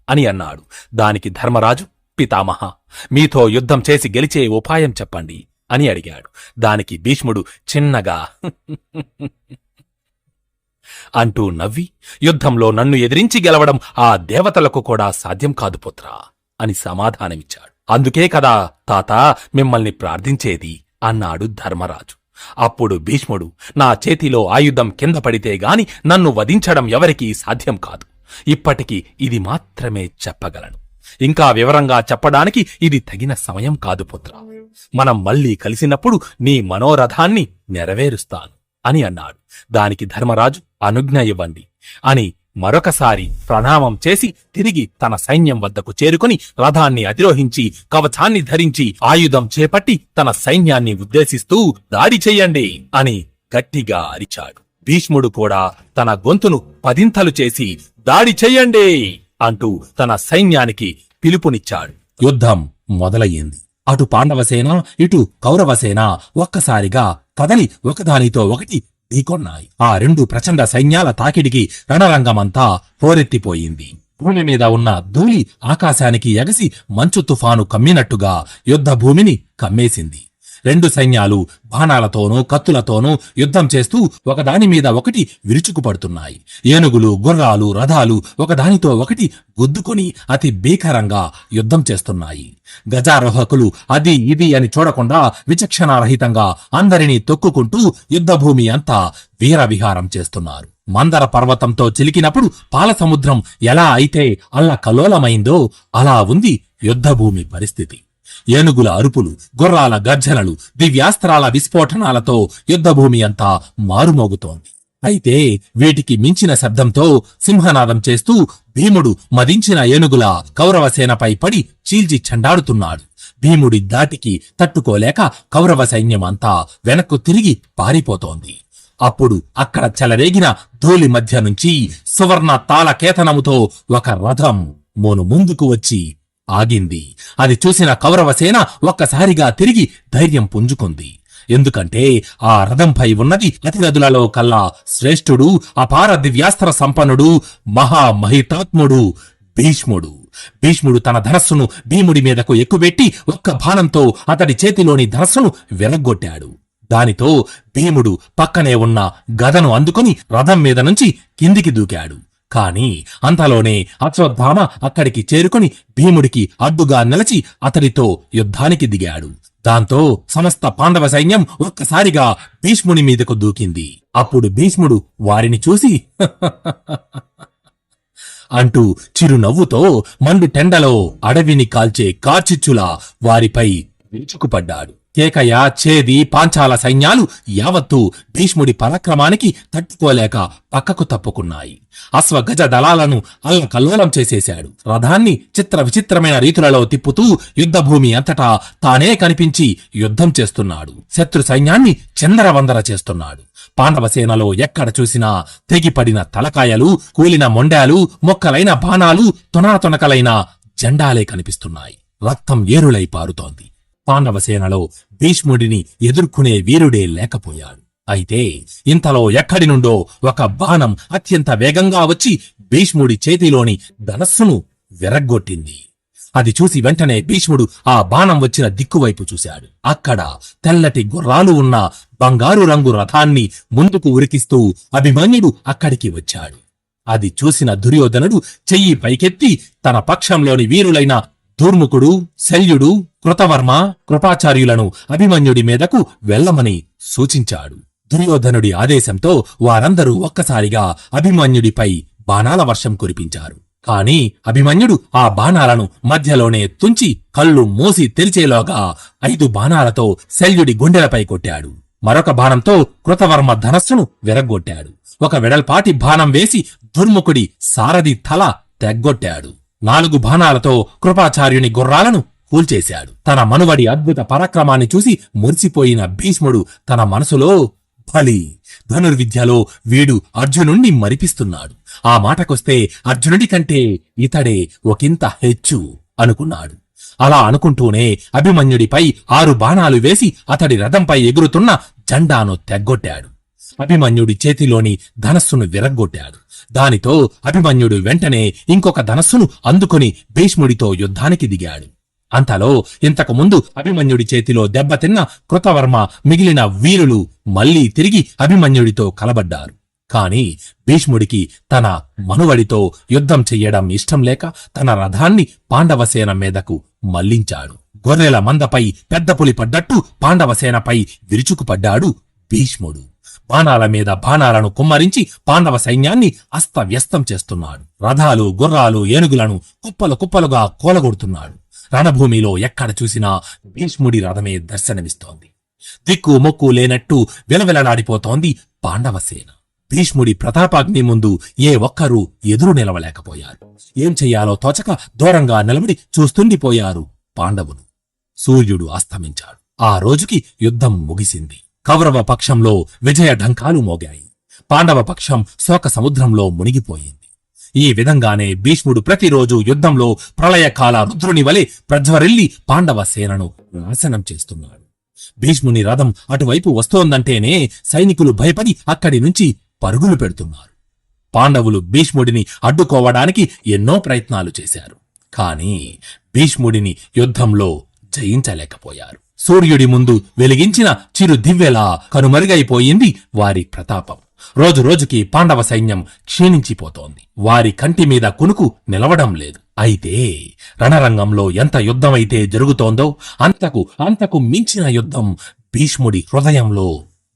అని అన్నాడు. దానికి ధర్మరాజు, పితామహ, మీతో యుద్ధం చేసి గెలిచే ఉపాయం చెప్పండి అని అడిగాడు. దానికి భీష్ముడు చిన్నగా అంటూ నవ్వి, యుద్ధంలో నన్ను ఎదిరించి గెలవడం ఆ దేవతలకు కూడా సాధ్యం కాదు పుత్రా అని సమాధానమిచ్చాడు. అందుకే కదా తాత మిమ్మల్ని ప్రార్థించేది అన్నాడు ధర్మరాజు. అప్పుడు భీష్ముడు, నా చేతిలో ఆయుధం కింద పడితే గాని నన్ను వధించడం ఎవరికీ సాధ్యం కాదు. ఇప్పటికి ఇది మాత్రమే చెప్పగలను. ఇంకా వివరంగా చెప్పడానికి ఇది తగిన సమయం కాదు పుత్ర. మనం మళ్లీ కలిసినప్పుడు నీ మనోరథాన్ని నెరవేరుస్తాను అని అన్నాడు. దానికి ధర్మరాజు, అనుజ్ఞ ఇవ్వండి అని మరొకసారి ప్రణామం చేసి తిరిగి తన సైన్యం వద్దకు చేరుకుని రథాన్ని అధిరోహించి కవచాన్ని ధరించి ఆయుధం చేపట్టి తన సైన్యాన్ని ఉద్దేశిస్తూ దాడి చెయ్యండి అని గట్టిగా అరిచాడు. భీష్ముడు కూడా తన గొంతును పదింతలు చేసి దాడి చెయ్యండి అంటూ తన సైన్యానికి పిలుపునిచ్చాడు. యుద్ధం మొదలయ్యింది. అటు పాండవసేన ఇటు కౌరవసేన ఒక్కసారిగా కదలి ఒకదానితో ఒకటి ఢీకొన్నాయి. ఆ రెండు ప్రచండ సైన్యాల తాకిడికి రణరంగమంతా హోరెత్తిపోయింది. భూమి మీద ఉన్న ధూళి ఆకాశానికి ఎగసి మంచు తుఫాను కమ్మినట్టుగా యుద్ధభూమిని కమ్మేసింది. రెండు సైన్యాలు బాణాలతోనూ కత్తులతోనూ యుద్ధం చేస్తూ ఒకదానిమీద ఒకటి విరుచుకుపడుతున్నాయి. ఏనుగులు, గుర్రాలు, రథాలు ఒకదానితో ఒకటి గుద్దుకొని అతి భీకరంగా యుద్ధం చేస్తున్నాయి. గజారోహకులు అది ఇది అని చూడకుండా విచక్షణారహితంగా అందరినీ తొక్కుకుంటూ యుద్ధభూమి అంతా వీరవిహారం చేస్తున్నారు. మందర పర్వతంతో చిలికినప్పుడు పాలసముద్రం ఎలా అయితే అల్లకల్లోలమైందో అలా ఉంది యుద్ధభూమి పరిస్థితి. ఏనుగుల అరుపులు, గుర్రాల గర్జనలు, దివ్యాస్త్రాల విస్ఫోటనాలతో యుద్ధభూమి అంతా మారుమోగుతోంది. అయితే వీటికి మించిన శబ్దంతో సింహనాదం చేస్తూ భీముడు మదించిన ఏనుగుల కౌరవసేనపై పడి చీల్చి చెండాడుతున్నాడు. భీముడి దాటికి తట్టుకోలేక కౌరవ సైన్యం అంతా వెనక్కు తిరిగి పారిపోతోంది. అప్పుడు అక్కడ చెలరేగిన ధూళి మధ్య నుంచి సువర్ణ తాళకేతనముతో ఒక రథం ముందుకు వచ్చి ఆగింది. అది చూసిన కౌరవసేన ఒక్కసారిగా తిరిగి ధైర్యం పుంజుకుంది. ఎందుకంటే ఆ రథంపై ఉన్నది అతిరథులలో కల్లా శ్రేష్ఠుడు, అపార దివ్యాస్త్ర సంపన్నుడు, మహామహితాత్ముడు భీష్ముడు. భీష్ముడు తన ధనస్సును భీముడి మీదకు ఎక్కుబెట్టి ఒక్క బాణంతో అతడి చేతిలోని ధనస్సును వెలగొట్టాడు. దానితో భీముడు పక్కనే ఉన్న గదను అందుకుని రథం మీద నుంచి కిందికి దూకాడు. కాని అంతలోనే అశ్వత్థామ అక్కడికి చేరుకుని భీముడికి అడ్డుగా నిలచి అతడితో యుద్ధానికి దిగాడు. దాంతో సమస్త పాండవ సైన్యం ఒక్కసారిగా భీష్ముని మీదకు దూకింది. అప్పుడు భీష్ముడు వారిని చూసి అంటూ చిరునవ్వుతో మండు టెండలో అడవిని కాల్చే కార్చిచ్చులా వారిపై విరుచుకుపడ్డాడు. కేకయ, చేది, పాంచాల సైన్యాలు యావత్తూ భీష్ముడి పరాక్రమానికి తట్టుకోలేక పక్కకు తప్పుకున్నాయి. అశ్వగజ దళాలను అల్లకల్లోలం చేసేశాడు. రథాన్ని చిత్ర విచిత్రమైన రీతులలో తిప్పుతూ యుద్ధభూమి అంతటా తానే కనిపించి యుద్ధం చేస్తున్నాడు. శత్రు సైన్యాన్ని చిందరవందర చేస్తున్నాడు. పాండవసేనలో ఎక్కడ చూసినా తెగిపడిన తలకాయలు, కూలిన మొండాలు, మొక్కలైన బాణాలు, తొనాతొనకలైన జెండాలే కనిపిస్తున్నాయి. రక్తం ఏరులై పారుతోంది. పాండవసేనలో భీష్ముడిని ఎదుర్కొనే వీరుడే లేకపోయాడు. అయితే ఇంతలో ఎక్కడి నుండో ఒక బాణం అత్యంత వేగంగా వచ్చి భీష్ముడి చేతిలోని ధనస్సును విరగ్గొట్టింది. అది చూసి వెంటనే భీష్ముడు ఆ బాణం వచ్చిన దిక్కువైపు చూశాడు. అక్కడ తెల్లటి గుర్రాలు ఉన్న బంగారు రంగు రథాన్ని ముందుకు ఉరికిస్తూ అభిమన్యుడు అక్కడికి వచ్చాడు. అది చూసిన దుర్యోధనుడు చెయ్యి పైకెత్తి తన పక్షంలోని వీరులైన దుర్ముఖుడు, శల్యుడు, కృతవర్మ, కృపాచార్యులను అభిమన్యుడి మీదకు వెళ్లమని సూచించాడు. దుర్యోధనుడి ఆదేశంతో వారందరూ ఒక్కసారిగా అభిమన్యుడిపై బాణాల వర్షం కురిపించారు. కాని అభిమన్యుడు ఆ బాణాలను మధ్యలోనే తుంచి కళ్ళు మూసి తెరిచేలోగా 5 బాణాలతో శల్యుడి గుండెలపై కొట్టాడు. మరొక బాణంతో కృతవర్మ ధనస్సును విరగ్గొట్టాడు. ఒక వెడల్పాటి బాణం వేసి దుర్ముఖుడి సారథి తల తెగ్గొట్టాడు. 4 బాణాలతో కృపాచార్యుని గుర్రాలను కూల్చేశాడు. తన మనువడి అద్భుత పరాక్రమాన్ని చూసి మురిసిపోయిన భీష్ముడు తన మనసులో, బలి, ధనుర్విద్యలో వీడు అర్జునుణ్ణి మరిపిస్తున్నాడు. ఆ మాటకొస్తే అర్జునుడి కంటే ఇతడే ఒకంత హెచ్చు అనుకున్నాడు. అలా అనుకుంటూనే అభిమన్యుడిపై 6 బాణాలు వేసి అతడి రథంపై ఎగురుతున్న జెండాను తెగ్గొట్టాడు. అభిమన్యుడి చేతిలోని ధనస్సును విరగ్గొట్టాడు. దానితో అభిమన్యుడు వెంటనే ఇంకొక ధనస్సును అందుకొని భీష్ముడితో యుద్ధానికి దిగాడు. అంతలో ఇంతకు ముందు అభిమన్యుడి చేతిలో దెబ్బతిన్న కృతవర్మ మిగిలిన వీరులు మళ్లీ తిరిగి అభిమన్యుడితో కలబడ్డారు. కాని భీష్ముడికి తన మనువడితో యుద్ధం చెయ్యడం ఇష్టం లేక తన రథాన్ని పాండవసేన మీదకు మళ్లించాడు. గొర్రెల మందపై పెద్ద పులి పడ్డట్టు పాండవసేనపై విరుచుకుపడ్డాడు భీష్ముడు. బాణాల మీద బాణాలను కుమ్మరించి పాండవ సైన్యాన్ని అస్తవ్యస్తం చేస్తున్నాడు. రథాలు, గుర్రాలు, ఏనుగులను కుప్పలు కుప్పలుగా కూలగొడుతున్నాడు. రణభూమిలో ఎక్కడ చూసినా భీష్ముడి రథమే దర్శనమిస్తోంది. దిక్కు మొక్కు లేనట్టు విలవిలలాడిపోతోంది పాండవసేన. భీష్ముడి ప్రతాపాగ్ని ముందు ఏ ఒక్కరూ ఎదురు నిలవలేకపోయారు. ఏం చెయ్యాలో తోచక దూరంగా నిలబడి చూస్తుండిపోయారు పాండవులు. సూర్యుడు అస్తమించాడు. ఆ రోజుకి యుద్ధం ముగిసింది. కౌరవ పక్షంలో విజయ ఢంకాలు మోగాయి. పాండవ పక్షం శోక సముద్రంలో మునిగిపోయింది. ఈ విధంగానే భీష్ముడు ప్రతిరోజు యుద్ధంలో ప్రళయకాల రుద్రుని వలె ప్రజ్వరిల్లి పాండవ సేనను నాశనం చేస్తున్నాడు. భీష్ముని రథం అటువైపు వస్తోందంటేనే సైనికులు భయపడి అక్కడి నుంచి పరుగులు పెడుతున్నారు. పాండవులు భీష్ముడిని అడ్డుకోవడానికి ఎన్నో ప్రయత్నాలు చేశారు. కాని భీష్ముడిని యుద్ధంలో జయించలేకపోయారు. సూర్యుడి ముందు వెలిగించిన చిరు దివ్వెలా కనుమరుగైపోయింది వారి ప్రతాపం. రోజురోజుకి పాండవ సైన్యం క్షీణించిపోతోంది. వారి కంటి మీద కునుకు నిలవడం లేదు. అయితే రణరంగంలో ఎంత యుద్ధమైతే జరుగుతోందో అంతకు మించిన యుద్ధం భీష్ముడి హృదయంలో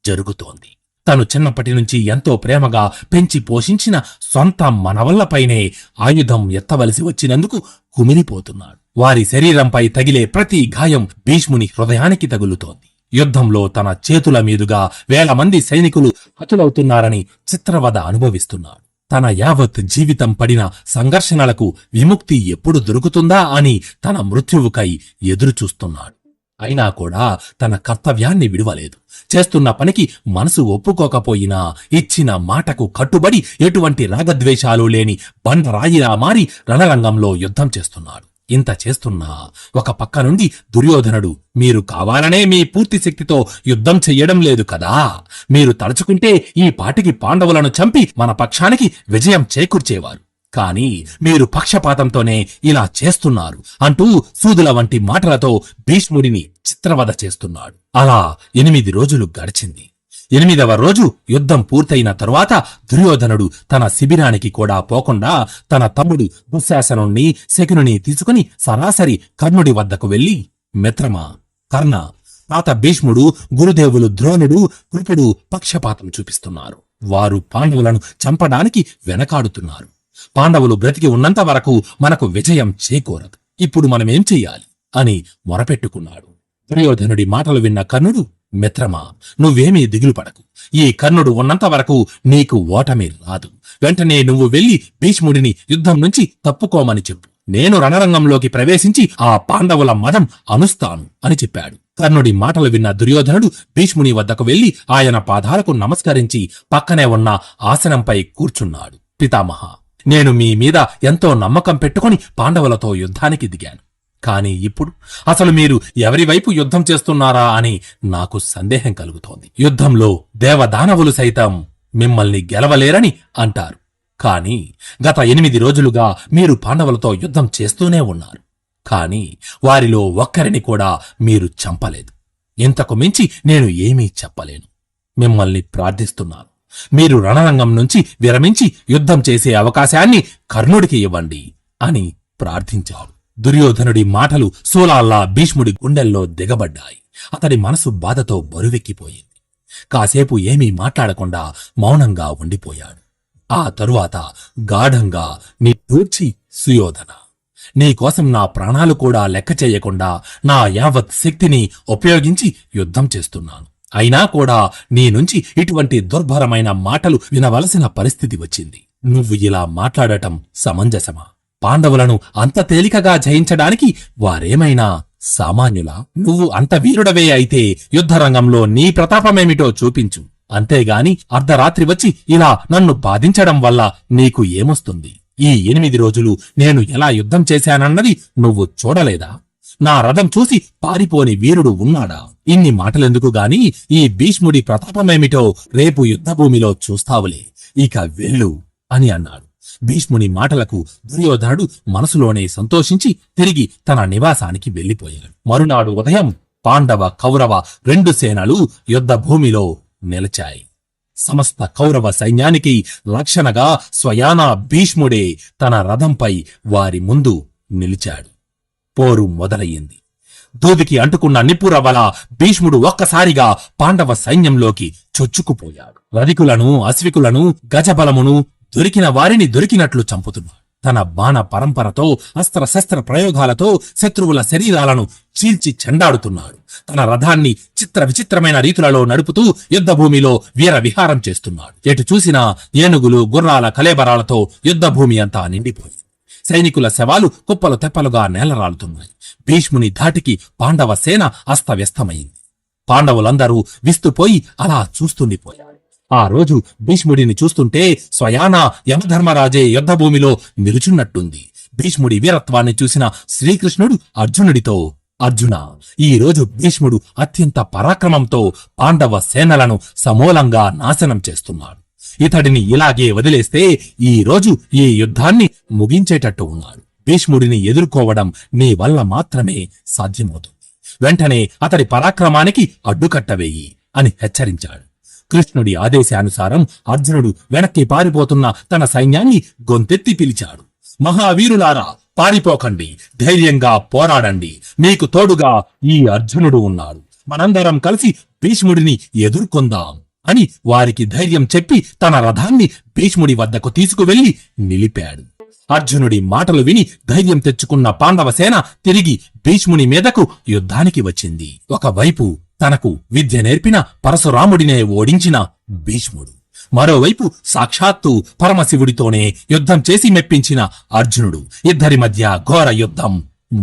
జరుగుతోంది. తను చిన్నప్పటి నుంచి ఎంతో ప్రేమగా పెంచి పోషించిన సొంత మనవళ్లపైనే ఆయుధం ఎత్తవలసి వచ్చినందుకు కుమిలిపోతున్నాడు. వారి శరీరంపై తగిలే ప్రతి గాయం భీష్ముని హృదయానికి తగులుతోంది. యుద్ధంలో తన చేతుల మీదుగా 1000 మంది సైనికులు హతులవుతున్నారని చిత్రవద అనుభవిస్తున్నాడు. తన యావత్ జీవితం పడిన సంఘర్షణలకు విముక్తి ఎప్పుడు దొరుకుతుందా అని తన మృత్యువుకై ఎదురుచూస్తున్నాడు. అయినా కూడా తన కర్తవ్యాన్ని విడువలేదు. చేస్తున్న పనికి మనసు ఒప్పుకోకపోయినా ఇచ్చిన మాటకు కట్టుబడి ఎటువంటి రాగద్వేషాలు లేని బండరాయిలా మారి రణరంగంలో యుద్ధం చేస్తున్నాడు. ఇంత చేస్తున్నా ఒక పక్క నుండి దుర్యోధనుడు, మీరు కావాలనే మీ పూర్తి శక్తితో యుద్ధం చెయ్యడం లేదు కదా, మీరు తలుచుకుంటే ఈ పాటికి పాండవులను చంపి మన పక్షానికి విజయం చేకూర్చేవారు, కాని మీరు పక్షపాతంతోనే ఇలా చేస్తున్నారు అంటూ సూదుల వంటి మాటలతో భీష్ముడిని చిత్రవద చేస్తున్నాడు. అలా 8 రోజులు గడిచింది. 8వ రోజు యుద్ధం పూర్తయిన తరువాత దుర్యోధనుడు తన శిబిరానికి కూడా పోకుండా తన తమ్ముడు దుశ్శాసనుణ్ణి, శకునుని తీసుకుని సరాసరి కర్ణుడి వద్దకు వెళ్లి, మిత్రమా కర్ణ, తాత భీష్ముడు, గురుదేవులు ద్రోణుడు, కృపుడు పక్షపాతం చూపిస్తున్నారు. వారు పాండవులను చంపడానికి వెనకాడుతున్నారు. పాండవులు బ్రతికి ఉన్నంత వరకు మనకు విజయం చేకూరదు. ఇప్పుడు మనమేం చెయ్యాలి అని మొరపెట్టుకున్నాడు. దుర్యోధనుడి మాటలు విన్న కర్ణుడు, మిత్రమా, నువ్వేమీ దిగులు పడకు. ఈ కర్ణుడు ఉన్నంత వరకు నీకు ఓటమి రాదు. వెంటనే నువ్వు వెళ్లి భీష్ముడిని యుద్ధం నుంచి తప్పుకోమని చెప్పు. నేను రణరంగంలోకి ప్రవేశించి ఆ పాండవుల మదం అనుస్తాను అని చెప్పాడు. కర్ణుడి మాటలు విన్న దుర్యోధనుడు భీష్ముని వద్దకు వెళ్లి ఆయన పాదాలకు నమస్కరించి పక్కనే ఉన్న ఆసనంపై కూర్చున్నాడు. పితామహ, నేను మీ మీద ఎంతో నమ్మకం పెట్టుకుని పాండవులతో యుద్ధానికి దిగాను. కాని ఇప్పుడు అసలు మీరు ఎవరి వైపు యుద్ధం చేస్తున్నారా అని నాకు సందేహం కలుగుతోంది. యుద్ధంలో దేవదానవులు సైతం మిమ్మల్ని గెలవలేరని అంటారు. కాని గత 8 రోజులుగా మీరు పాండవులతో యుద్ధం చేస్తూనే ఉన్నారు. కాని వారిలో ఒక్కరిని కూడా మీరు చంపలేదు. ఇంతకు మించి నేను ఏమీ చెప్పలేను. మిమ్మల్ని ప్రార్థిస్తున్నాను, మీరు రణరంగం నుంచి విరమించి యుద్ధం చేసే అవకాశాన్ని కర్ణుడికి ఇవ్వండి అని ప్రార్థించాడు. దుర్యోధనుడి మాటలు సోలాల్లా భీష్ముడి గుండెల్లో దిగబడ్డాయి. అతడి మనసు బాధతో బరువెక్కిపోయింది. కాసేపు ఏమీ మాట్లాడకుండా మౌనంగా ఉండిపోయాడు. ఆ తరువాత గాఢంగా నిట్టూర్చి, సుయోధన, నీకోసం నా ప్రాణాలు కూడా లెక్క చేయకుండా నా యావత్ శక్తిని ఉపయోగించి యుద్ధం చేస్తున్నాను. అయినా కూడా నీ నుంచి ఇటువంటి దుర్భరమైన మాటలు వినవలసిన పరిస్థితి వచ్చింది. నువ్వు ఇలా మాట్లాడటం సమంజసమా? పాండవులను అంత తేలికగా జయించడానికి వారేమైనా సామాన్యులా? నువ్వు అంత వీరుడవే అయితే యుద్ధరంగంలో నీ ప్రతాపమేమిటో చూపించు. అంతేగాని అర్ధరాత్రి వచ్చి ఇలా నన్ను బాధించడం వల్ల నీకు ఏమొస్తుంది? ఈ 8 రోజులు నేను ఎలా యుద్ధం చేశానన్నది నువ్వు చూడలేదా? నా రథం చూసి పారిపోని వీరుడు ఉన్నాడా? ఇన్ని మాటలెందుకు గాని ఈ భీష్ముడి ప్రతాపమేమిటో రేపు యుద్ధభూమిలో చూస్తావులే. ఇక వెళ్ళు అని అన్నాడు. భీష్ముని మాటలకు దుర్యోధనుడు మనసులోనే సంతోషించి తిరిగి తన నివాసానికి వెళ్లిపోయాడు. మరునాడు ఉదయం పాండవ కౌరవ 2 సేనలు యుద్ధభూమిలో నిలిచాయి. సమస్త కౌరవ సైన్యానికి రక్షణగా స్వయానా భీష్ముడే తన రథంపై వారి ముందు నిలిచాడు. పోరు మొదలయ్యింది. దూదికి అంటుకున్న నిప్పురవ్వల భీష్ముడు ఒక్కసారిగా పాండవ సైన్యంలోకి చొచ్చుకుపోయాడు. రధికులను, అశ్వికులను, గజబలమును దొరికిన వారిని దొరికినట్లు చంపుతున్నాడు. తన బాణ పరంపరతో, అస్త్రశస్త్ర ప్రయోగాలతో శత్రువుల శరీరాలను చీల్చి చెండాడుతున్నాడు. తన రథాన్ని చిత్ర విచిత్రమైన రీతులలో నడుపుతూ యుద్ధభూమిలో వీర విహారం చేస్తున్నాడు. ఎటు చూసినా ఏనుగులు, గుర్రాల కలేబరాలతో యుద్ధభూమి అంతా నిండిపోయింది. సైనికుల శవాలు కుప్పలు తెప్పలుగా నేలరాలుతున్నాయి. భీష్ముని ధాటికి పాండవ సేన అస్తవ్యస్తమైంది. పాండవులందరూ విస్తుపోయి అలా చూస్తుండిపోయారు. ఆ రోజు భీష్ముడిని చూస్తుంటే స్వయానా యమధర్మరాజే యుద్ధభూమిలో నిలుచున్నట్టుంది. భీష్ముడి వీరత్వాన్ని చూసిన శ్రీకృష్ణుడు అర్జునుడితో, అర్జున, ఈ రోజు భీష్ముడు అత్యంత పరాక్రమంతో పాండవ సేనలను సమూలంగా నాశనం చేస్తున్నాడు. ఇతడిని ఇలాగే వదిలేస్తే ఈ రోజు ఈ యుద్ధాన్ని ముగించేటట్టు ఉన్నాడు. భీష్ముడిని ఎదుర్కోవడం నీ వల్ల మాత్రమే సాధ్యమవుతుంది. వెంటనే అతడి పరాక్రమానికి అడ్డుకట్టవేయి అని హెచ్చరించాడు. కృష్ణుడి ఆదేశానుసారం అర్జునుడు వెనక్కి పారిపోతున్న తన సైన్యాన్ని గొంతెత్తి పిలిచాడు. మహావీరులారా, పారిపోకండి, ధైర్యంగా పోరాడండి. మీకు తోడుగా ఈ అర్జునుడు ఉన్నాడు. మనందరం కలిసి భీష్ముడిని ఎదుర్కొందాం అని వారికి ధైర్యం చెప్పి తన రథాన్ని భీష్ముడి వద్దకు తీసుకువెళ్లి నిలిపాడు. అర్జునుడి మాటలు విని ధైర్యం తెచ్చుకున్న పాండవ సేన తిరిగి భీష్ముని మీదకు యుద్ధానికి వచ్చింది. ఒకవైపు తనకు విద్య నేర్పిన పరశురాముడినే ఓడించిన భీష్ముడు, మరోవైపు సాక్షాత్తు పరమశివుడితోనే యుద్ధం చేసి మెప్పించిన అర్జునుడు. ఇద్దరి మధ్య ఘోర యుద్ధం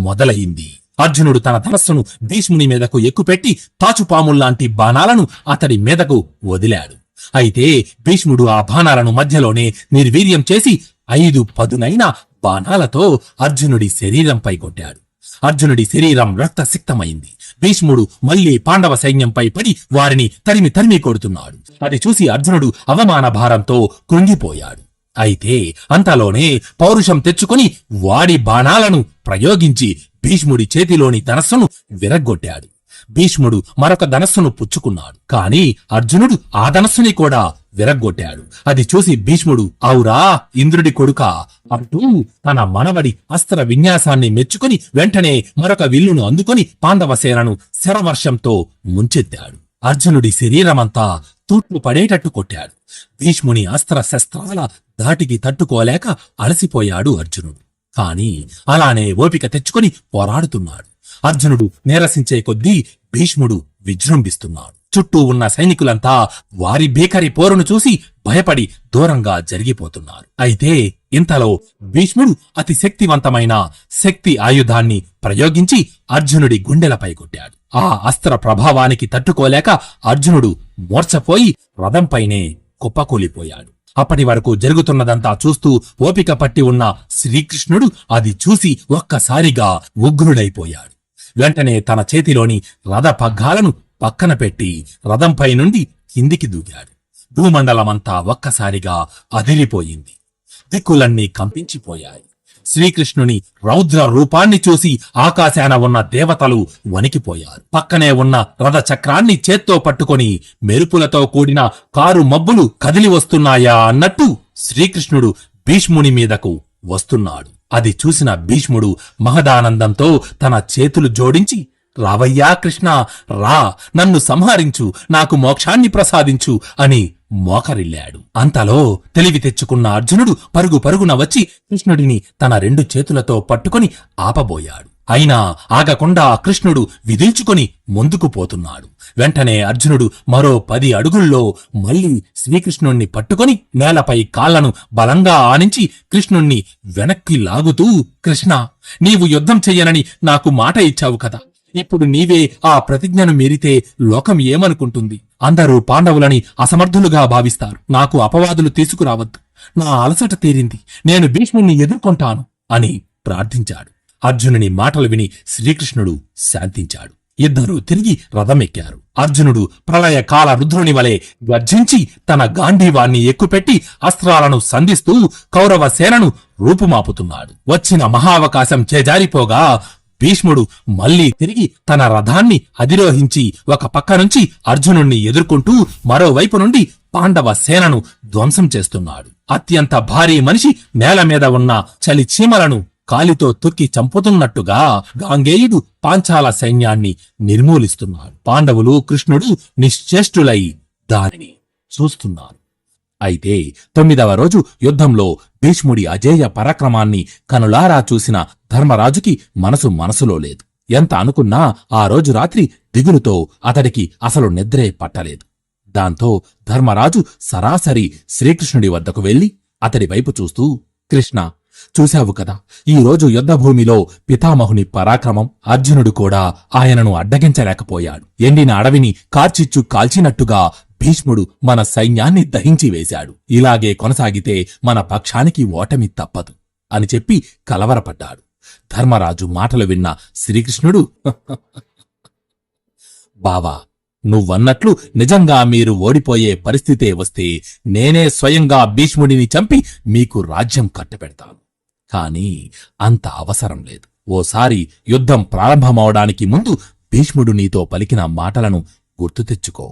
మొదలయింది. అర్జునుడు తన ధనస్సును భీష్ముని మీదకు ఎక్కుపెట్టి తాచుపాముల్లాంటి బాణాలను అతడి మీదకు వదిలాడు. అయితే భీష్ముడు ఆ బాణాలను మధ్యలోనే నిర్వీర్యం చేసి 5 పదునైన బాణాలతో అర్జునుడి శరీరంపై కొట్టాడు. అర్జునుడి శరీరం రక్తసిక్తమైంది. భీష్ముడు మళ్లీ పాండవ సైన్యంపై పడి వారిని తరిమి తరిమి కొడుతున్నాడు. అది చూసి అర్జునుడు అవమాన భారంతో కృంగిపోయాడు. అయితే అంతలోనే పౌరుషం తెచ్చుకుని వాడి బాణాలను ప్రయోగించి భీష్ముడి చేతిలోని ధనస్సును విరగ్గొట్టాడు. భీష్ముడు మరొక ధనస్సును పుచ్చుకున్నాడు. కాని అర్జునుడు ఆ ధనస్సుని కూడా విరగ్గొట్టాడు. అది చూసి భీష్ముడు, ఔరా ఇంద్రుడి కొడుకా అంటూ తన మనవడి అస్త్ర విన్యాసాన్ని మెచ్చుకుని వెంటనే మరొక విల్లును అందుకొని పాండవ సేనను శరవర్షంతో ముంచెత్తాడు. అర్జునుడి శరీరమంతా తూట్లు పడేటట్టు కొట్టాడు. భీష్ముని అస్త్ర శస్త్రాల ధాటికి తట్టుకోలేక అలసిపోయాడు అర్జునుడు. కాని అలానే ఓపిక తెచ్చుకొని పోరాడుతున్నాడు. అర్జునుడు నీరసించే కొద్దీ భీష్ముడు విజృంభిస్తున్నాడు. చుట్టూ ఉన్న సైనికులంతా వారి భీకరి పోరును చూసి భయపడి దూరంగా జరిగిపోతున్నారు. అయితే ఇంతలో భీష్ముడు అతి శక్తివంతమైన శక్తి ఆయుధాన్ని ప్రయోగించి అర్జునుడి గుండెలపై కొట్టాడు. ఆ అస్త్ర ప్రభావానికి తట్టుకోలేక అర్జునుడు మూర్ఛపోయి రథంపైనే కుప్పకూలిపోయాడు. అప్పటి వరకు జరుగుతున్నదంతా చూస్తూ ఓపిక పట్టి ఉన్న శ్రీకృష్ణుడు అది చూసి ఒక్కసారిగా ఉగ్రుడైపోయాడు. వెంటనే తన చేతిలోని రథ పగ్గాలను పక్కన పెట్టి రథంపై నుండి కిందికి దూకాడు. భూమండలమంతా ఒక్కసారిగా అదిరిపోయింది. దిక్కులన్నీ కంపించిపోయాయి. శ్రీకృష్ణుని రౌద్ర రూపాన్ని చూసి ఆకాశాన ఉన్న దేవతలు వణికిపోయారు. పక్కనే ఉన్న రథ చక్రాన్ని చేత్తో పట్టుకొని మెరుపులతో కూడిన కారు మబ్బులు కదిలి వస్తున్నాయా అన్నట్టు శ్రీకృష్ణుడు భీష్ముని మీదకు వస్తున్నాడు. అది చూసిన భీష్ముడు మహదానందంతో తన చేతులు జోడించి, రావయ్యా కృష్ణ, రా, నన్ను సంహరించు, నాకు మోక్షాన్ని ప్రసాదించు అని మోకరిల్లాడు. అంతలో తెలివి తెచ్చుకున్న అర్జునుడు పరుగు పరుగున వచ్చి కృష్ణుడిని తన 2 చేతులతో పట్టుకొని ఆపబోయాడు. అయినా ఆగకుండా కృష్ణుడు విదిల్చుకొని ముందుకు పోతున్నాడు. వెంటనే అర్జునుడు మరో 10 అడుగుల్లో మళ్లీ శ్రీకృష్ణుణ్ణి పట్టుకొని నేలపై కాళ్లను బలంగా ఆనించి కృష్ణుణ్ణి వెనక్కి లాగుతూ, కృష్ణ, నీవు యుద్ధం చెయ్యనని నాకు మాట ఇచ్చావు కదా, ఇప్పుడు నీవే ఆ ప్రతిజ్ఞను మీరితే లోకం ఏమనుకుంటుంది? అందరూ పాండవులని అసమర్థులుగా భావిస్తారు. నాకు అపవాదులు తీసుకురావద్దు. నా అలసట తీరింది. నేను భీష్ముణ్ణి ఎదుర్కొంటాను అని ప్రార్థించాడు. అర్జునుని మాటలు విని శ్రీకృష్ణుడు శాంతించాడు. ఇద్దరూ తిరిగి రథమెక్కారు. అర్జునుడు ప్రళయ కాల రుద్రుని వలె గర్జించి తన గాంధీవాన్ని ఎక్కుపెట్టి అస్త్రాలను సంధిస్తూ కౌరవ సేనను రూపుమాపుతున్నాడు. వచ్చిన మహావకాశం చేజారిపోగా భీష్ముడు మళ్లీ తిరిగి తన రథాన్ని అధిరోహించి ఒక పక్క నుంచి అర్జునుణ్ణి ఎదుర్కొంటూ మరోవైపు నుండి పాండవ సేనను ధ్వంసం చేస్తున్నాడు. అత్యంత భారీ మనిషి నేల మీద ఉన్న చలి చీమలను కాలితో తొక్కి చంపుతున్నట్టుగా గాంగేయుడు పాంచాల సైన్యాన్ని నిర్మూలిస్తున్నాడు. పాండవులు, కృష్ణుడు నిశ్చేష్టులై దానిని చూస్తున్నారు. అయితే 9వ రోజు యుద్ధంలో భీష్ముడి అజేయ పరాక్రమాన్ని కనులారా చూసిన ధర్మరాజుకి మనసులో లేదు. ఎంత అనుకున్నా ఆ రోజు రాత్రి దిగులుతో అతడికి అసలు నిద్రే పట్టలేదు. దాంతో ధర్మరాజు సరాసరి శ్రీకృష్ణుడి వద్దకు వెళ్లి అతడి వైపు చూస్తూ, కృష్ణ, చూశావు కదా, ఈ రోజు యుద్ధభూమిలో పితామహుని పరాక్రమం. అర్జునుడు కూడా ఆయనను అడ్డగించలేకపోయాడు. ఎండిన అడవిని కార్చిచ్చు కాల్చినట్టుగా భీష్ముడు మన సైన్యాన్ని దహించి వేశాడు. ఇలాగే కొనసాగితే మన పక్షానికి ఓటమి తప్పదు అని చెప్పి కలవరపడ్డాడు. ధర్మరాజు మాటలు విన్న శ్రీకృష్ణుడు, బావా, నువ్వన్నట్లు నిజంగా మీరు ఓడిపోయే పరిస్థితే వస్తే నేనే స్వయంగా భీష్ముడిని చంపి మీకు రాజ్యం కట్టబెడతాను. కాని అంత అవసరం లేదు. ఓసారి యుద్ధం ప్రారంభమవడానికి ముందు భీష్ముడు నీతో పలికిన మాటలను గుర్తు తెచ్చుకో.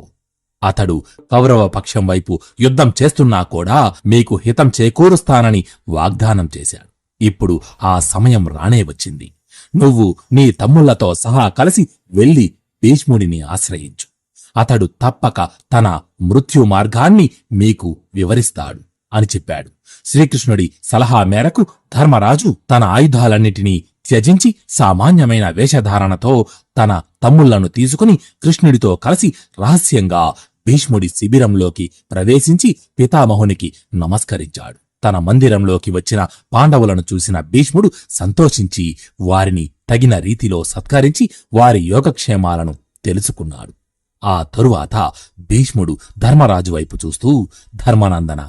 అతడు కౌరవ పక్షం వైపు యుద్ధం చేస్తున్నా కూడా మీకు హితం చేకూరుస్తానని వాగ్దానం చేశాడు. ఇప్పుడు ఆ సమయం రానే వచ్చింది. నువ్వు నీ తమ్ముళ్లతో సహా కలిసి వెళ్లి భీష్ముడిని ఆశ్రయించు. అతడు తప్పక తన మృత్యు మార్గాన్ని మీకు వివరిస్తాడు అని చెప్పాడు. శ్రీకృష్ణుడి సలహా మేరకు ధర్మరాజు తన ఆయుధాలన్నిటినీ త్యజించి సామాన్యమైన వేషధారణతో తన తమ్ముళ్లను తీసుకుని కృష్ణుడితో కలిసి రహస్యంగా భీష్ముడి శిబిరంలోకి ప్రవేశించి పితామహునికి నమస్కరించాడు. తన మందిరంలోకి వచ్చిన పాండవులను చూసిన భీష్ముడు సంతోషించి వారిని తగిన రీతిలో సత్కరించి వారి యోగక్షేమాలను తెలుసుకున్నాడు. ఆ తరువాత భీష్ముడు ధర్మరాజు వైపు చూస్తూ, ధర్మనందన,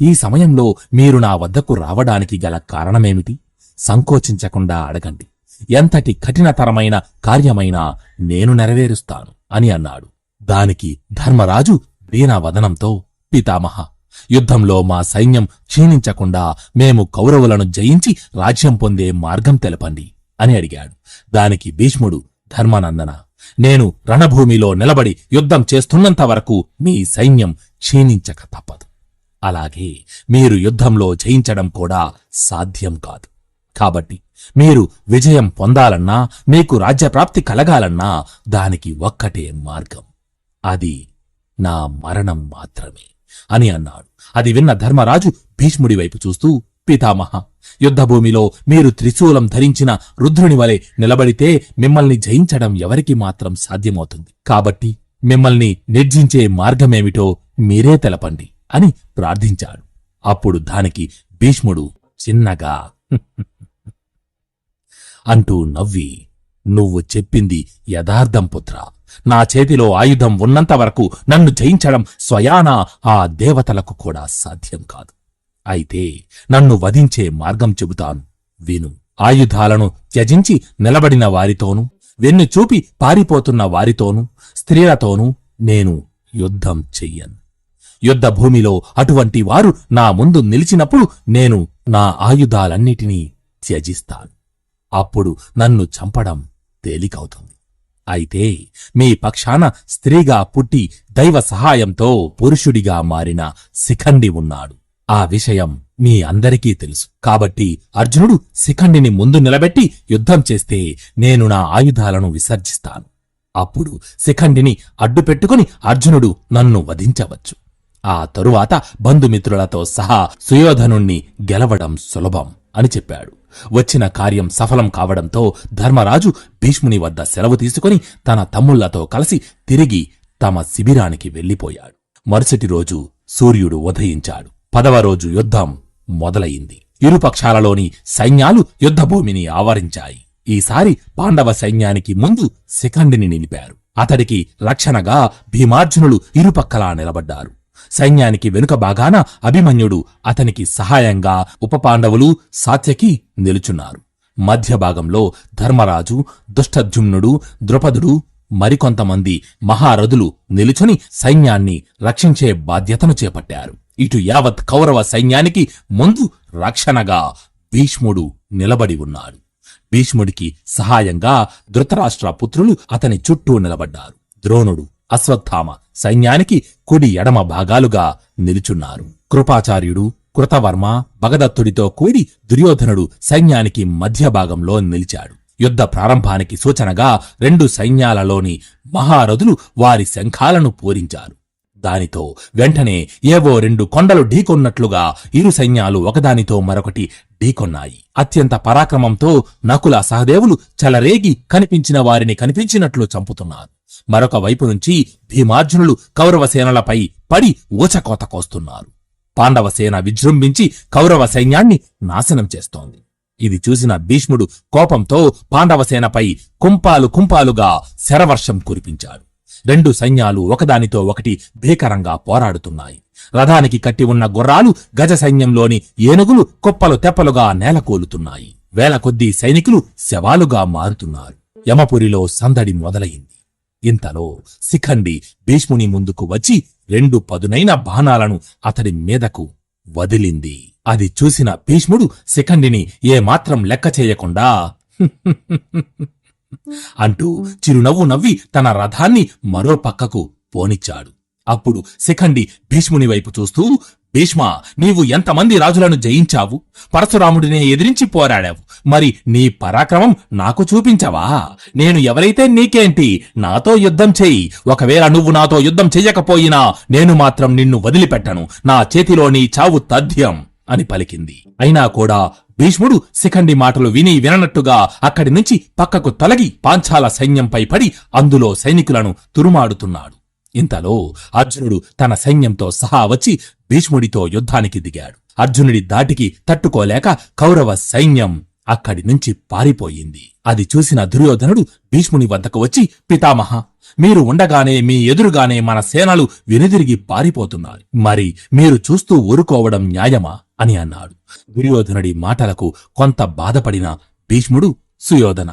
ఈ సమయంలో మీరు నా వద్దకు రావడానికి గల కారణమేమిటి? సంకోచించకుండా అడగండి. ఎంతటి కఠినతరమైన కార్యమైనా నేను నెరవేరుస్తాను అని అన్నాడు. దానికి ధర్మరాజు దీనవదనంతో, పితామహ, యుద్ధంలో మా సైన్యం క్షీణించకుండా మేము కౌరవులను జయించి రాజ్యం పొందే మార్గం తెలపండి అని అడిగాడు. దానికి భీష్ముడు, ధర్మనందన, నేను రణభూమిలో నిలబడి యుద్ధం చేస్తున్నంత వరకు మీ సైన్యం క్షీణించక తప్పదు. అలాగే మీరు యుద్ధంలో జయించడం కూడా సాధ్యం కాదు. కాబట్టి మీరు విజయం పొందాలన్నా, మీకు రాజ్యప్రాప్తి కలగాలన్నా దానికి ఒక్కటే మార్గం. అది నా మరణం మాత్రమే అని అన్నాడు. అది విన్న ధర్మరాజు భీష్ముడి వైపు చూస్తూ, పితామహ, యుద్ధభూమిలో మీరు త్రిశూలం ధరించిన రుద్రుని వలె నిలబడితే మిమ్మల్ని జయించడం ఎవరికి మాత్రం సాధ్యమవుతుంది. కాబట్టి మిమ్మల్ని నిర్జించే మార్గమేమిటో మీరే తెలపండి అని ప్రార్థించాడు. అప్పుడు దానికి భీష్ముడు చిన్నగా అంటూ నవ్వి, నువ్వు చెప్పింది యథార్థం పుత్రా. నా చేతిలో ఆయుధం ఉన్నంత వరకు నన్ను జయించడం స్వయానా ఆ దేవతలకు కూడా సాధ్యం కాదు. అయితే నన్ను వధించే మార్గం చెబుతాను, విను. ఆయుధాలను త్యజించి నిలబడిన వారితోనూ, వెన్ను చూపి పారిపోతున్న వారితోనూ, స్త్రీలతోనూ నేను యుద్ధం చెయ్యను. యుద్ధభూమిలో అటువంటి వారు నా ముందు నిలిచినప్పుడు నేను నా ఆయుధాలన్నిటినీ త్యజిస్తాను. అప్పుడు నన్ను చంపడం తేలికవుతుంది. అయితే మీ పక్షాన స్త్రీగా పుట్టి దైవ సహాయంతో పురుషుడిగా మారిన శిఖండి ఉన్నాడు. ఆ విషయం మీ అందరికీ తెలుసు. కాబట్టి అర్జునుడు శిఖండిని ముందు నిలబెట్టి యుద్ధం చేస్తే నేను నా ఆయుధాలను విసర్జిస్తాను. అప్పుడు శిఖండిని అడ్డుపెట్టుకుని అర్జునుడు నన్ను వధించవచ్చు. ఆ తరువాత బంధుమిత్రులతో సహా సుయోధనుణ్ణి గెలవడం సులభం అని చెప్పాడు. వచ్చిన కార్యం సఫలం కావడంతో ధర్మరాజు భీష్ముని వద్ద సెలవు తీసుకుని తన తమ్ముళ్లతో కలిసి తిరిగి తమ శిబిరానికి వెళ్లిపోయాడు. మరుసటి రోజు సూర్యుడు ఉదయించాడు. 10వ రోజు యుద్ధం మొదలయింది. ఇరుపక్షాలలోని సైన్యాలు యుద్ధభూమిని ఆవరించాయి. ఈసారి పాండవ సైన్యానికి ముందు శిఖండిని నిలిపారు. అతడికి రక్షణగా భీమార్జునులు ఇరుపక్కలా నిలబడ్డారు. సైన్యానికి వెనుక భాగాన అభిమన్యుడు, అతనికి సహాయంగా ఉపపాండవులు, సాత్యకి నిలుచున్నారు. మధ్య భాగంలో ధర్మరాజు, దుష్టద్యుమ్నుడు, ద్రుపదుడు, మరికొంతమంది మహారథులు నిలుచుని సైన్యాన్ని రక్షించే బాధ్యతను చేపట్టారు. ఇటు యావత్ కౌరవ సైన్యానికి ముందు రక్షణగా భీష్ముడు నిలబడి ఉన్నాడు. భీష్ముడికి సహాయంగా ధృతరాష్ట్ర పుత్రులు అతని చుట్టూ నిలబడ్డారు. ద్రోణుడు, అశ్వత్థామ సైన్యానికి కుడి ఎడమ భాగాలుగా నిలుచున్నారు. కృపాచార్యుడు, కృతవర్మ, భగదత్తుడితో కూడి దుర్యోధనుడు సైన్యానికి మధ్య భాగంలో నిలిచాడు. యుద్ధ ప్రారంభానికి సూచనగా 2 సైన్యాలలోని మహారథులు వారి శంఖాలను పూరించారు. దానితో వెంటనే ఏవో 2 కొండలు ఢీకొన్నట్లుగా ఇరు సైన్యాలు ఒకదానితో మరొకటి ఢీకొన్నాయి. అత్యంత పరాక్రమంతో నకుల, సహదేవులు చెలరేగి కనిపించిన వారిని కనిపించినట్లు చంపుతున్నారు. మరొక వైపు నుంచి భీమార్జునులు కౌరవ సేనలపై పడి ఊచకోత కోస్తున్నారు. పాండవ సేన విజృంభించి కౌరవ సైన్యాన్ని నాశనం చేస్తోంది. ఇది చూసిన భీష్ముడు కోపంతో పాండవసేనపై కుంపాలు కుంపాలుగా శరవర్షం కురిపించాడు. 2 సైన్యాలు ఒకదానితో ఒకటి భీకరంగా పోరాడుతున్నాయి. రథానికి కట్టి ఉన్న గుర్రాలు, గజ సైన్యంలోని ఏనుగులు కుప్పలు తెప్పలుగా నేలకూలుతున్నాయి. వేల కొద్దీ సైనికులు శవాలుగా మారుతున్నారు. యమపురిలో సందడి మొదలయింది. ఇంతలో శిఖండి భీష్ముని ముందుకు వచ్చి 2 పదునైన బాణాలను అతడి మీదకు వదిలింది. అది చూసిన భీష్ముడు శిఖండిని ఏమాత్రం లెక్క చేయకుండా అంటూ చిరునవ్వు నవ్వి తన రథాన్ని మరో పక్కకు పోనిచ్చాడు. అప్పుడు శిఖండి భీష్ముని వైపు చూస్తూ, భీష్మా, నీవు ఎంతమంది రాజులను జయించావు? పరశురాముడినే ఎదిరించి పోరాడావు. మరి నీ పరాక్రమం నాకు చూపించవా? నేను ఎవరైతే నీకేంటి, నాతో యుద్ధం చెయ్యి. ఒకవేళ నువ్వు నాతో యుద్ధం చెయ్యకపోయినా నేను మాత్రం నిన్ను వదిలిపెట్టను. నా చేతిలో నీ చావు తథ్యం అని పలికింది. అయినా కూడా భీష్ముడు శిఖండి మాటలు విని విననట్టుగా అక్కడి నుంచి పక్కకు తొలగి పాంచాల సైన్యంపై పడి అందులో సైనికులను తురుమాడుతున్నాడు. ఇంతలో అర్జునుడు తన సైన్యంతో సహా వచ్చి భీష్ముడితో యుద్ధానికి దిగాడు. అర్జునుడి దాటికి తట్టుకోలేక కౌరవ సైన్యం అక్కడి నుంచి పారిపోయింది. అది చూసిన దుర్యోధనుడు భీష్ముని వద్దకు వచ్చి, పితామహ, మీరు ఉండగానే మీ ఎదురుగానే మన సేనలు వెనుదిరిగి పారిపోతున్నారు. మరి మీరు చూస్తూ ఊరుకోవడం న్యాయమా అని అన్నాడు. దుర్యోధనుడి మాటలకు కొంత బాధపడిన భీష్ముడు, సుయోధన,